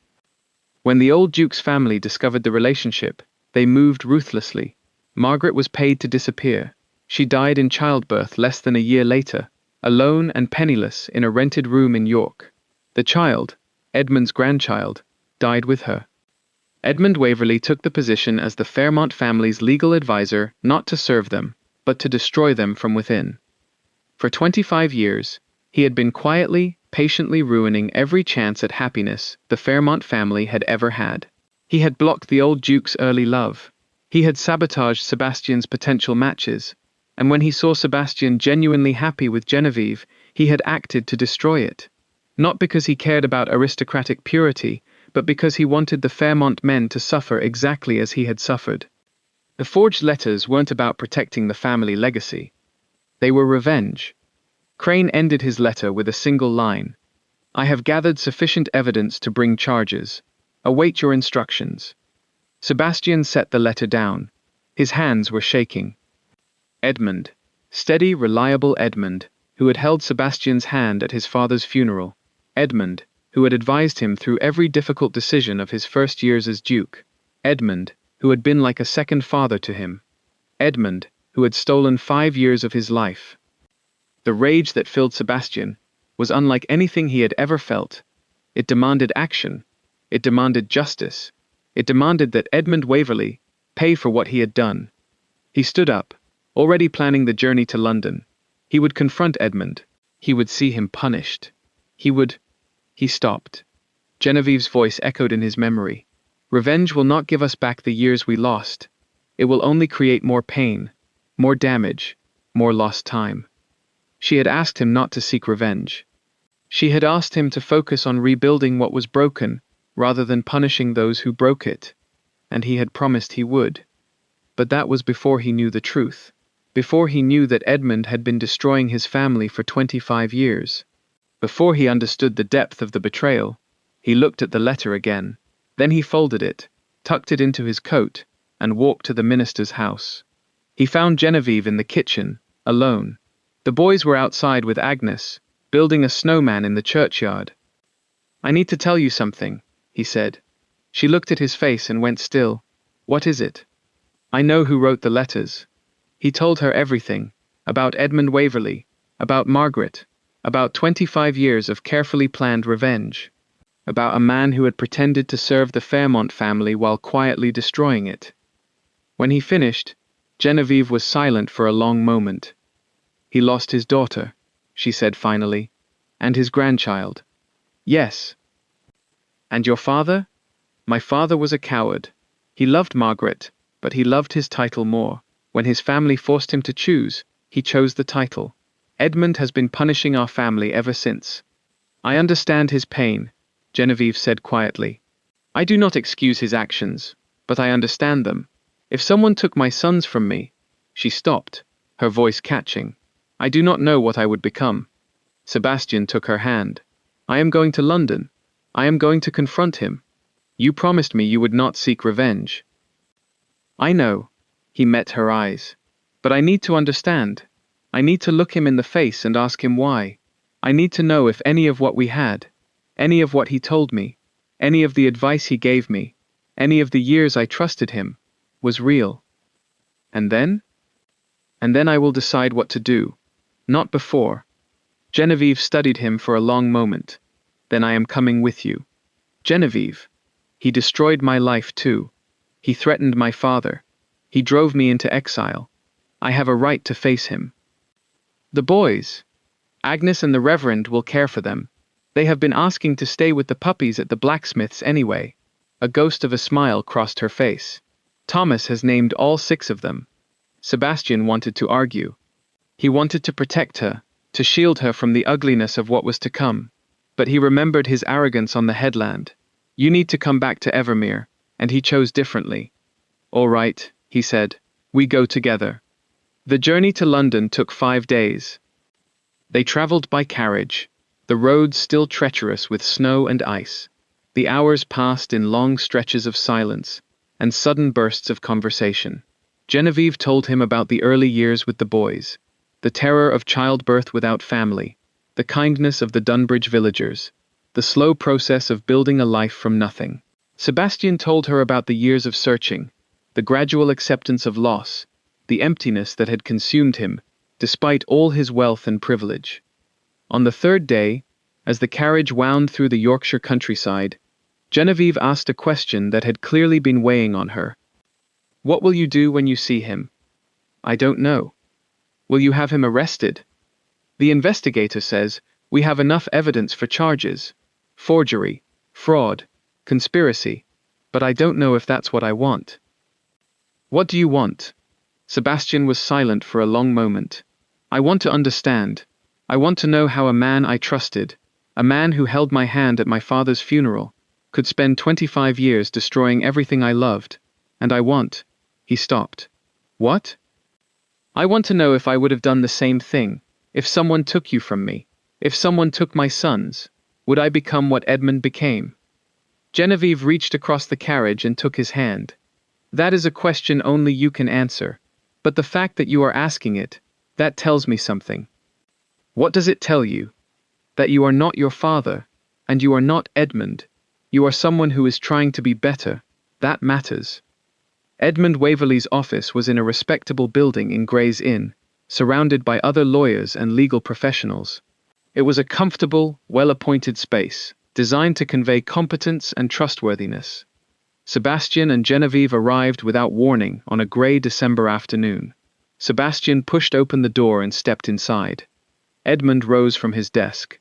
When the old Duke's family discovered the relationship, they moved ruthlessly. Margaret was paid to disappear. She died in childbirth less than a year later, alone and penniless in a rented room in York. The child, Edmund's grandchild, died with her. Edmund Waverley took the position as the Fairmont family's legal advisor, not to serve them, but to destroy them from within. For 25 years, he had been quietly, patiently ruining every chance at happiness the Fairmont family had ever had. He had blocked the old Duke's early love. He had sabotaged Sebastian's potential matches, and when he saw Sebastian genuinely happy with Genevieve, he had acted to destroy it. Not because he cared about aristocratic purity, but because he wanted the Fairmont men to suffer exactly as he had suffered. The forged letters weren't about protecting the family legacy. They were revenge. Crane ended his letter with a single line. I have gathered sufficient evidence to bring charges. Await your instructions. Sebastian set the letter down. His hands were shaking. Edmund. Steady, reliable Edmund, who had held Sebastian's hand at his father's funeral. Edmund, who had advised him through every difficult decision of his first years as Duke. Edmund, who had been like a second father to him. Edmund, who had stolen 5 years of his life. The rage that filled Sebastian was unlike anything he had ever felt. It demanded action. It demanded justice. It demanded that Edmund Waverley pay for what he had done. He stood up, already planning the journey to London. He would confront Edmund. He would see him punished. He stopped. Genevieve's voice echoed in his memory. Revenge will not give us back the years we lost. It will only create more pain, more damage, more lost time. She had asked him not to seek revenge. She had asked him to focus on rebuilding what was broken, rather than punishing those who broke it. And he had promised he would. But that was before he knew the truth. Before he knew that Edmund had been destroying his family for 25 years. Before he understood the depth of the betrayal. He looked at the letter again. Then he folded it, tucked it into his coat, and walked to the minister's house. He found Genevieve in the kitchen, alone. The boys were outside with Agnes, building a snowman in the churchyard. I need to tell you something, he said. She looked at his face and went still. What is it? I know who wrote the letters. He told her everything, about Edmund Waverley, about Margaret, about 25 years of carefully planned revenge, about a man who had pretended to serve the Fairmont family while quietly destroying it. When he finished, Genevieve was silent for a long moment. He lost his daughter, she said finally, and his grandchild. Yes. And your father? My father was a coward. He loved Margaret, but he loved his title more. When his family forced him to choose, he chose the title. Edmund has been punishing our family ever since. I understand his pain, Genevieve said quietly. I do not excuse his actions, but I understand them. If someone took my sons from me, she stopped, her voice catching. I do not know what I would become. Sebastian took her hand. I am going to London. I am going to confront him. You promised me you would not seek revenge. I know. He met her eyes. But I need to understand. I need to look him in the face and ask him why. I need to know if any of what we had, any of what he told me, any of the advice he gave me, any of the years I trusted him, was real. And then? And then I will decide what to do. Not before. Genevieve studied him for a long moment. Then I am coming with you. Genevieve. He destroyed my life too. He threatened my father. He drove me into exile. I have a right to face him. The boys. Agnes and the Reverend will care for them. They have been asking to stay with the puppies at the blacksmith's anyway. A ghost of a smile crossed her face. Thomas has named all 6 of them. Sebastian wanted to argue. He wanted to protect her, to shield her from the ugliness of what was to come. But he remembered his arrogance on the headland. You need to come back to Evermere, and he chose differently. All right, he said. We go together. The journey to London took 5 days. They traveled by carriage, the roads still treacherous with snow and ice. The hours passed in long stretches of silence, and sudden bursts of conversation. Genevieve told him about the early years with the boys, the terror of childbirth without family, the kindness of the Dunbridge villagers, the slow process of building a life from nothing. Sebastian told her about the years of searching, the gradual acceptance of loss, the emptiness that had consumed him, despite all his wealth and privilege. On the 3rd day, as the carriage wound through the Yorkshire countryside, Genevieve asked a question that had clearly been weighing on her. What will you do when you see him? I don't know. Will you have him arrested? The investigator says, we have enough evidence for charges. Forgery, fraud, conspiracy. But I don't know if that's what I want. What do you want? Sebastian was silent for a long moment. I want to understand. I want to know how a man I trusted, a man who held my hand at my father's funeral, could spend 25 years destroying everything I loved. And I want. He stopped. What? I want to know if I would have done the same thing, if someone took you from me, if someone took my sons, would I become what Edmund became? Genevieve reached across the carriage and took his hand. That is a question only you can answer. But the fact that you are asking it, that tells me something. What does it tell you? That you are not your father, and you are not Edmund. You are someone who is trying to be better. That matters. Edmund Waverley's office was in a respectable building in Gray's Inn, surrounded by other lawyers and legal professionals. It was a comfortable, well-appointed space, designed to convey competence and trustworthiness. Sebastian and Genevieve arrived without warning on a grey December afternoon. Sebastian pushed open the door and stepped inside. Edmund rose from his desk.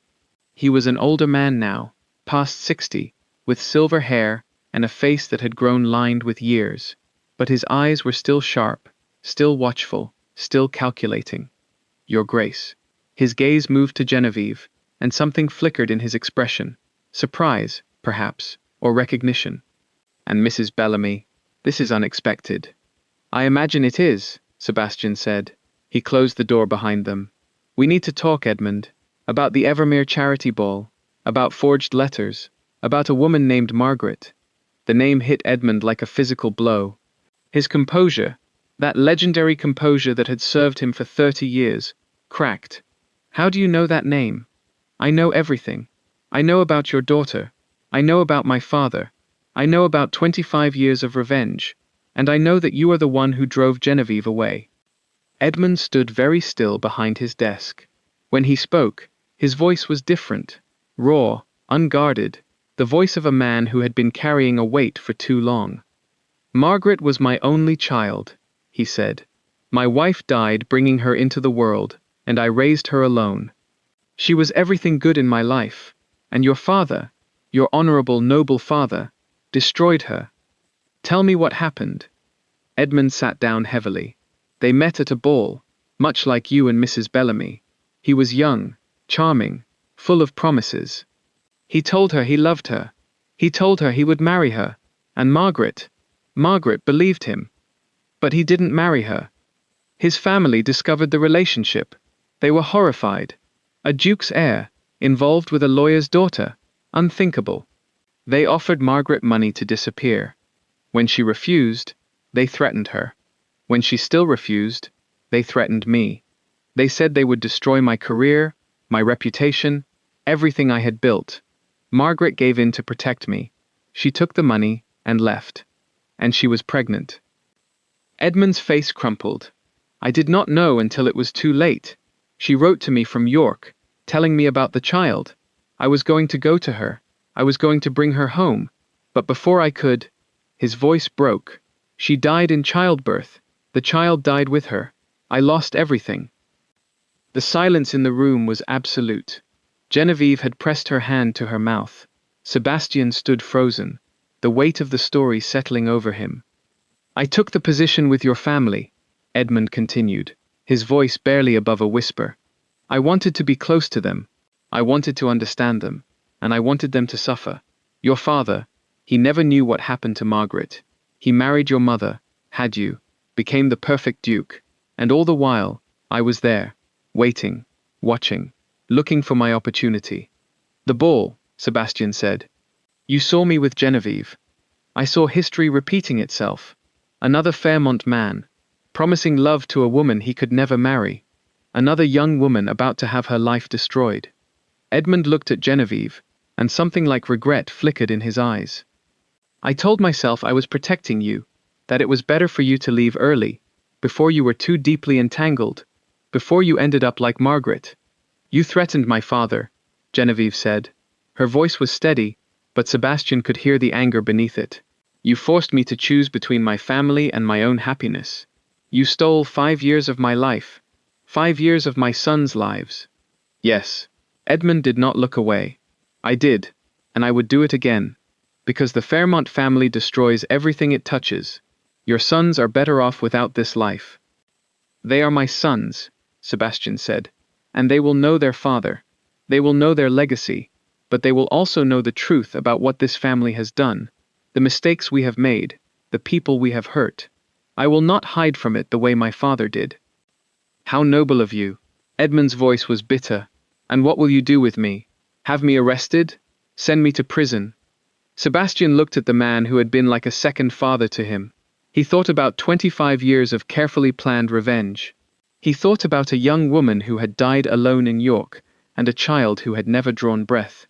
He was an older man now, past 60, with silver hair and a face that had grown lined with years. But his eyes were still sharp, still watchful, still calculating. Your Grace. His gaze moved to Genevieve, and something flickered in his expression. Surprise, perhaps, or recognition. And Mrs. Bellamy, this is unexpected. I imagine it is, Sebastian said. He closed the door behind them. We need to talk, Edmund, about the Evermere charity ball, about forged letters, about a woman named Margaret. The name hit Edmund like a physical blow. His composure, that legendary composure that had served him for 30 years, cracked. How do you know that name? I know everything. I know about your daughter. I know about my father. I know about 25 years of revenge. And I know that you are the one who drove Genevieve away. Edmund stood very still behind his desk. When he spoke, his voice was different, raw, unguarded, the voice of a man who had been carrying a weight for too long. Margaret was my only child, he said. My wife died bringing her into the world, and I raised her alone. She was everything good in my life, and your father, your honorable, noble father, destroyed her. Tell me what happened. Edmund sat down heavily. They met at a ball, much like you and Mrs. Bellamy. He was young, charming, full of promises. He told her he loved her. He told her he would marry her. And Margaret believed him. But he didn't marry her. His family discovered the relationship. They were horrified. A duke's heir, involved with a lawyer's daughter. Unthinkable. They offered Margaret money to disappear. When she refused, they threatened her. When she still refused, they threatened me. They said they would destroy my career, my reputation, everything I had built. Margaret gave in to protect me. She took the money and left. And she was pregnant. Edmund's face crumpled. I did not know until it was too late. She wrote to me from York, telling me about the child. I was going to go to her. I was going to bring her home. But before I could, his voice broke. She died in childbirth. The child died with her. I lost everything. The silence in the room was absolute. Genevieve had pressed her hand to her mouth. Sebastian stood frozen, the weight of the story settling over him. I took the position with your family, Edmund continued, his voice barely above a whisper. I wanted to be close to them. I wanted to understand them. And I wanted them to suffer. Your father, he never knew what happened to Margaret. He married your mother, had you, became the perfect duke. And all the while, I was there, waiting, watching, looking for my opportunity. The ball, Sebastian said. You saw me with Genevieve. I saw history repeating itself. Another Fairmont man, promising love to a woman he could never marry. Another young woman about to have her life destroyed. Edmund looked at Genevieve, and something like regret flickered in his eyes. I told myself I was protecting you, that it was better for you to leave early, before you were too deeply entangled, before you ended up like Margaret. You threatened my father, Genevieve said. Her voice was steady, but Sebastian could hear the anger beneath it. You forced me to choose between my family and my own happiness. You stole 5 years of my life, 5 years of my sons' lives. Yes, Edmund did not look away. I did, and I would do it again, because the Fairmont family destroys everything it touches. Your sons are better off without this life. They are my sons, Sebastian said, and they will know their father. They will know their legacy. but they will also know the truth about what this family has done, the mistakes we have made, the people we have hurt. I will not hide from it the way my father did." "How noble of you." Edmund's voice was bitter. "And what will you do with me? Have me arrested? Send me to prison?" Sebastian looked at the man who had been like a second father to him. He thought about 25 years of carefully planned revenge. He thought about a young woman who had died alone in York, and a child who had never drawn breath.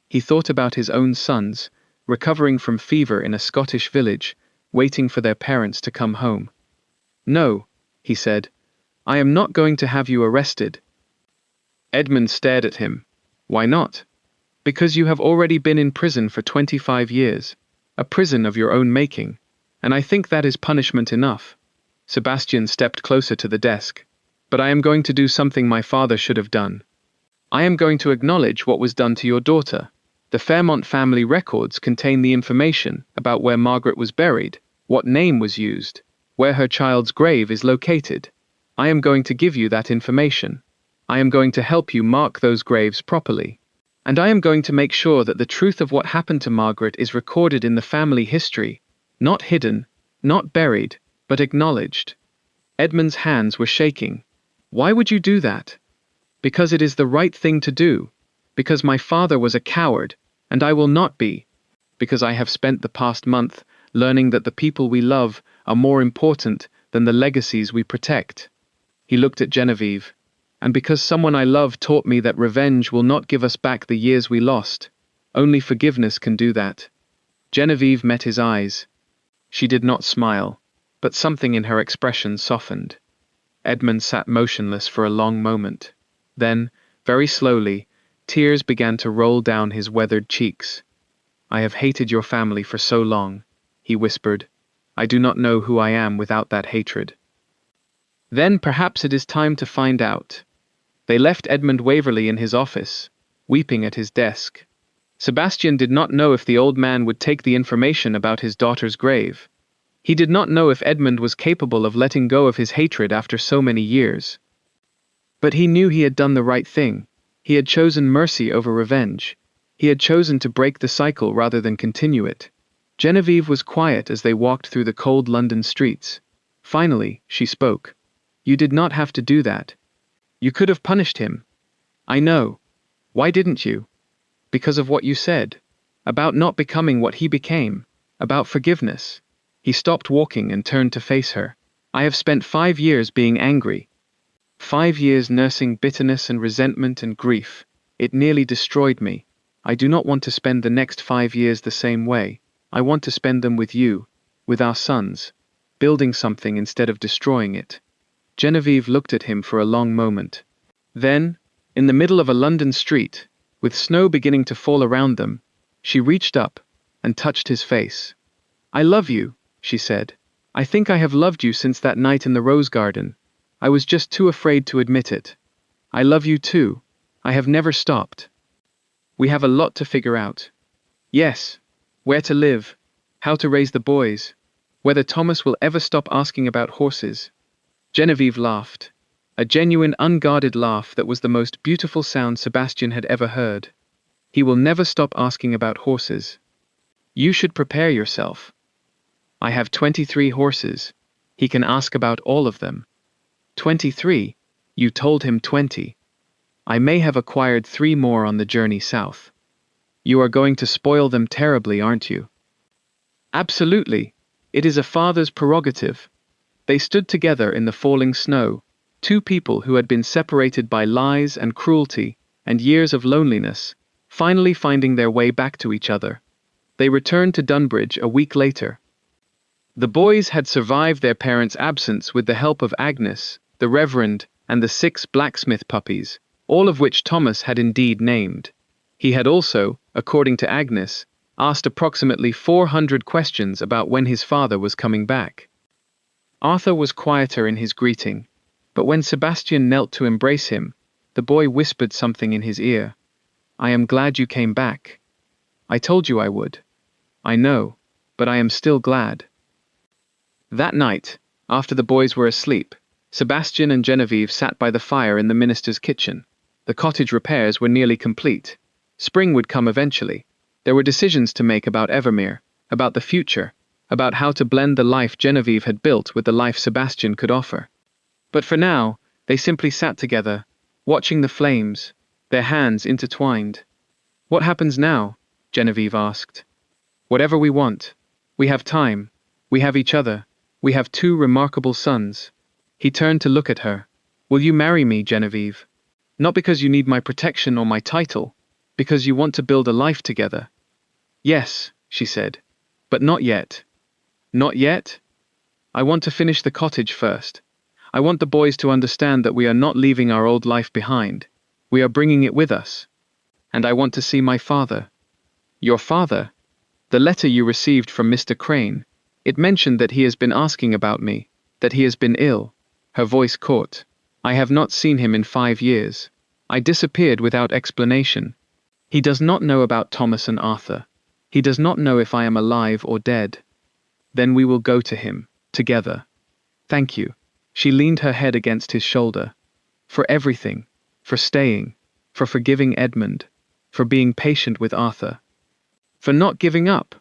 He thought about his own sons, recovering from fever in a Scottish village, waiting for their parents to come home. "No," he said, "I am not going to have you arrested." Edmund stared at him. "Why not?" "Because you have already been in prison for 25 years, a prison of your own making, and I think that is punishment enough." Sebastian stepped closer to the desk. "But I am going to do something my father should have done. I am going to acknowledge what was done to your daughter. The Fairmont family records contain the information about where Margaret was buried, what name was used, where her child's grave is located. I am going to give you that information. I am going to help you mark those graves properly. And I am going to make sure that the truth of what happened to Margaret is recorded in the family history, not hidden, not buried, but acknowledged." Edmund's hands were shaking. "Why would you do that?" "Because it is the right thing to do. Because my father was a coward, and I will not be. Because I have spent the past month learning that the people we love are more important than the legacies we protect." He looked at Genevieve. "And because someone I love taught me that revenge will not give us back the years we lost. Only forgiveness can do that." Genevieve met his eyes. She did not smile, but something in her expression softened. Edmund sat motionless for a long moment. Then, very slowly, tears began to roll down his weathered cheeks. "I have hated your family for so long," he whispered. "I do not know who I am without that hatred." "Then perhaps it is time to find out." They left Edmund Waverley in his office, weeping at his desk. Sebastian did not know if the old man would take the information about his daughter's grave. He did not know if Edmund was capable of letting go of his hatred after so many years. But he knew he had done the right thing. He had chosen mercy over revenge. He had chosen to break the cycle rather than continue it. Genevieve was quiet as they walked through the cold London streets. Finally, she spoke. "You did not have to do that. You could have punished him." "I know. Why didn't you?" "Because of what you said. About not becoming what he became. About forgiveness." He stopped walking and turned to face her. "I have spent 5 years being angry. 5 years nursing bitterness and resentment and grief. It nearly destroyed me. I do not want to spend the next 5 years the same way. I want to spend them with you, with our sons, building something instead of destroying it." Genevieve looked at him for a long moment. Then, in the middle of a London street, with snow beginning to fall around them, she reached up and touched his face. "I love you," she said. "I think I have loved you since that night in the rose garden. I was just too afraid to admit it. I love you too. I have never stopped. We have a lot to figure out. Yes, where to live, how to raise the boys, whether Thomas will ever stop asking about horses." Genevieve laughed, a genuine unguarded laugh that was the most beautiful sound Sebastian had ever heard. "He will never stop asking about horses. You should prepare yourself. I have 23 horses. He can ask about all of them." 23? You told him 20. "I may have acquired 3 more on the journey south." "You are going to spoil them terribly, aren't you?" "Absolutely. It is a father's prerogative." They stood together in the falling snow, 2 people who had been separated by lies and cruelty and years of loneliness, finally finding their way back to each other. They returned to Dunbridge a week later. The boys had survived their parents' absence with the help of Agnes, the Reverend, and the 6 blacksmith puppies, all of which Thomas had indeed named. He had also, according to Agnes, asked approximately 400 questions about when his father was coming back. Arthur was quieter in his greeting, but when Sebastian knelt to embrace him, the boy whispered something in his ear. "I am glad you came back. I told you I would. I know, but I am still glad." That night, after the boys were asleep, Sebastian and Genevieve sat by the fire in the minister's kitchen. The cottage repairs were nearly complete. Spring would come eventually. There were decisions to make about Evermere, about the future, about how to blend the life Genevieve had built with the life Sebastian could offer. But for now, they simply sat together, watching the flames, their hands intertwined. "What happens now?" Genevieve asked. "Whatever we want. We have time. We have each other. We have two remarkable sons." He turned to look at her. "Will you marry me, Genevieve? Not because you need my protection or my title, because you want to build a life together." "Yes," she said. "But not yet." "Not yet? I want to finish the cottage first. I want the boys to understand that we are not leaving our old life behind. We are bringing it with us. And I want to see my father." "Your father?" "The letter you received from Mr. Crane. It mentioned that he has been asking about me, that he has been ill." Her voice caught. "I have not seen him in 5 years. I disappeared without explanation. He does not know about Thomas and Arthur. He does not know if I am alive or dead. Then we will go to him, together. Thank you." She leaned her head against his shoulder. "For everything. For staying. For forgiving Edmund. For being patient with Arthur. For not giving up."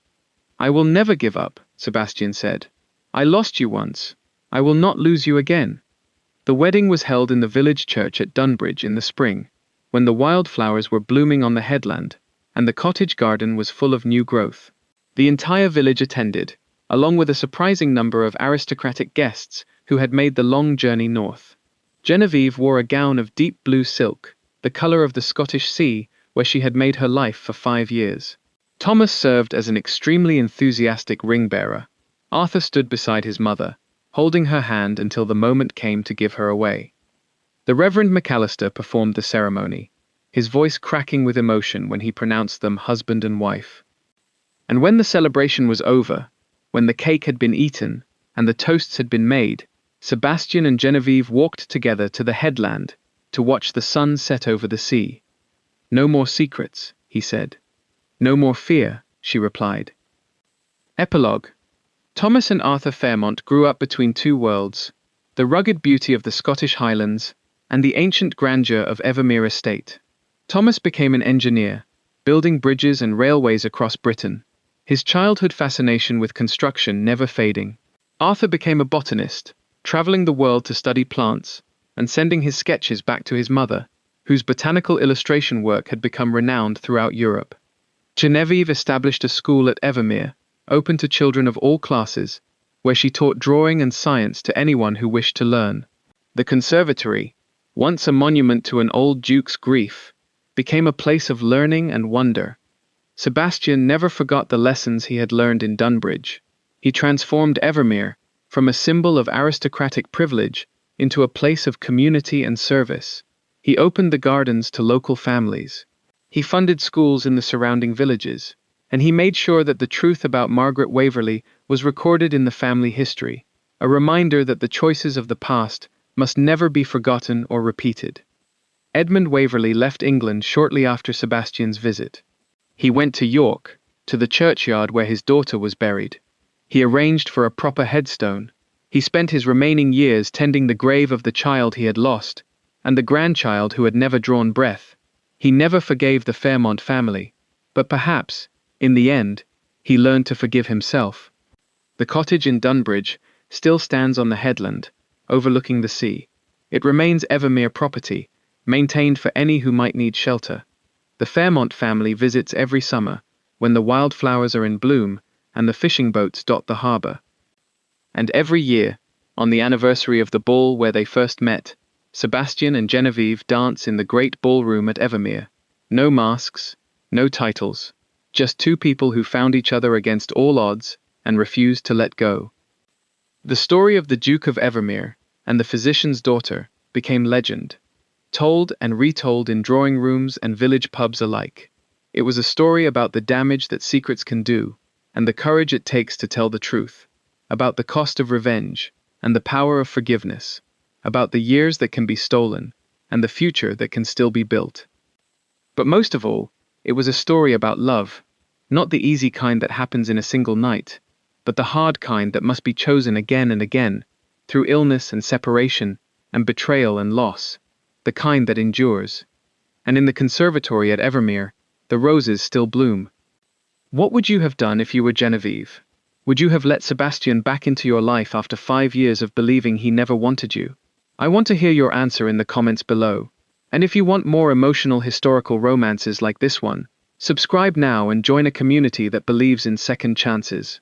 "I will never give up," Sebastian said. "I lost you once. I will not lose you again." The wedding was held in the village church at Dunbridge in the spring, when the wildflowers were blooming on the headland, and the cottage garden was full of new growth. The entire village attended, along with a surprising number of aristocratic guests who had made the long journey north. Genevieve wore a gown of deep blue silk, the color of the Scottish sea, where she had made her life for 5 years. Thomas served as an extremely enthusiastic ring-bearer. Arthur stood beside his mother, holding her hand until the moment came to give her away. The Reverend McAllister performed the ceremony, his voice cracking with emotion when he pronounced them husband and wife. And when the celebration was over, when the cake had been eaten, and the toasts had been made, Sebastian and Genevieve walked together to the headland to watch the sun set over the sea. "No more secrets," he said. "No more fear," she replied. Epilogue. Thomas and Arthur Fairmont grew up between two worlds, the rugged beauty of the Scottish Highlands and the ancient grandeur of Evermere Estate. Thomas became an engineer, building bridges and railways across Britain, his childhood fascination with construction never fading. Arthur became a botanist, traveling the world to study plants and sending his sketches back to his mother, whose botanical illustration work had become renowned throughout Europe. Genevieve established a school at Evermere, open to children of all classes, where she taught drawing and science to anyone who wished to learn. The conservatory, once a monument to an old duke's grief, became a place of learning and wonder. Sebastian never forgot the lessons he had learned in Dunbridge. He transformed Evermere from a symbol of aristocratic privilege into a place of community and service. He opened the gardens to local families. He funded schools in the surrounding villages, and he made sure that the truth about Margaret Waverley was recorded in the family history, a reminder that the choices of the past must never be forgotten or repeated. Edmund Waverley left England shortly after Sebastian's visit. He went to York, to the churchyard where his daughter was buried. He arranged for a proper headstone. He spent his remaining years tending the grave of the child he had lost, and the grandchild who had never drawn breath. He never forgave the Fairmont family, but perhaps, in the end, he learned to forgive himself. The cottage in Dunbridge still stands on the headland, overlooking the sea. It remains Evermere property, maintained for any who might need shelter. The Fairmont family visits every summer, when the wildflowers are in bloom and the fishing boats dot the harbour. And every year, on the anniversary of the ball where they first met, Sebastian and Genevieve dance in the great ballroom at Evermere. No masks, no titles, just two people who found each other against all odds and refused to let go. The story of the Duke of Evermere and the physician's daughter became legend, told and retold in drawing rooms and village pubs alike. It was a story about the damage that secrets can do, and the courage it takes to tell the truth, about the cost of revenge and the power of forgiveness, about the years that can be stolen and the future that can still be built. But most of all, it was a story about love, not the easy kind that happens in a single night, but the hard kind that must be chosen again and again, through illness and separation and betrayal and loss, the kind that endures. And in the conservatory at Evermere, the roses still bloom. What would you have done if you were Genevieve? Would you have let Sebastian back into your life after 5 years of believing he never wanted you? I want to hear your answer in the comments below. And if you want more emotional historical romances like this one, subscribe now and join a community that believes in second chances.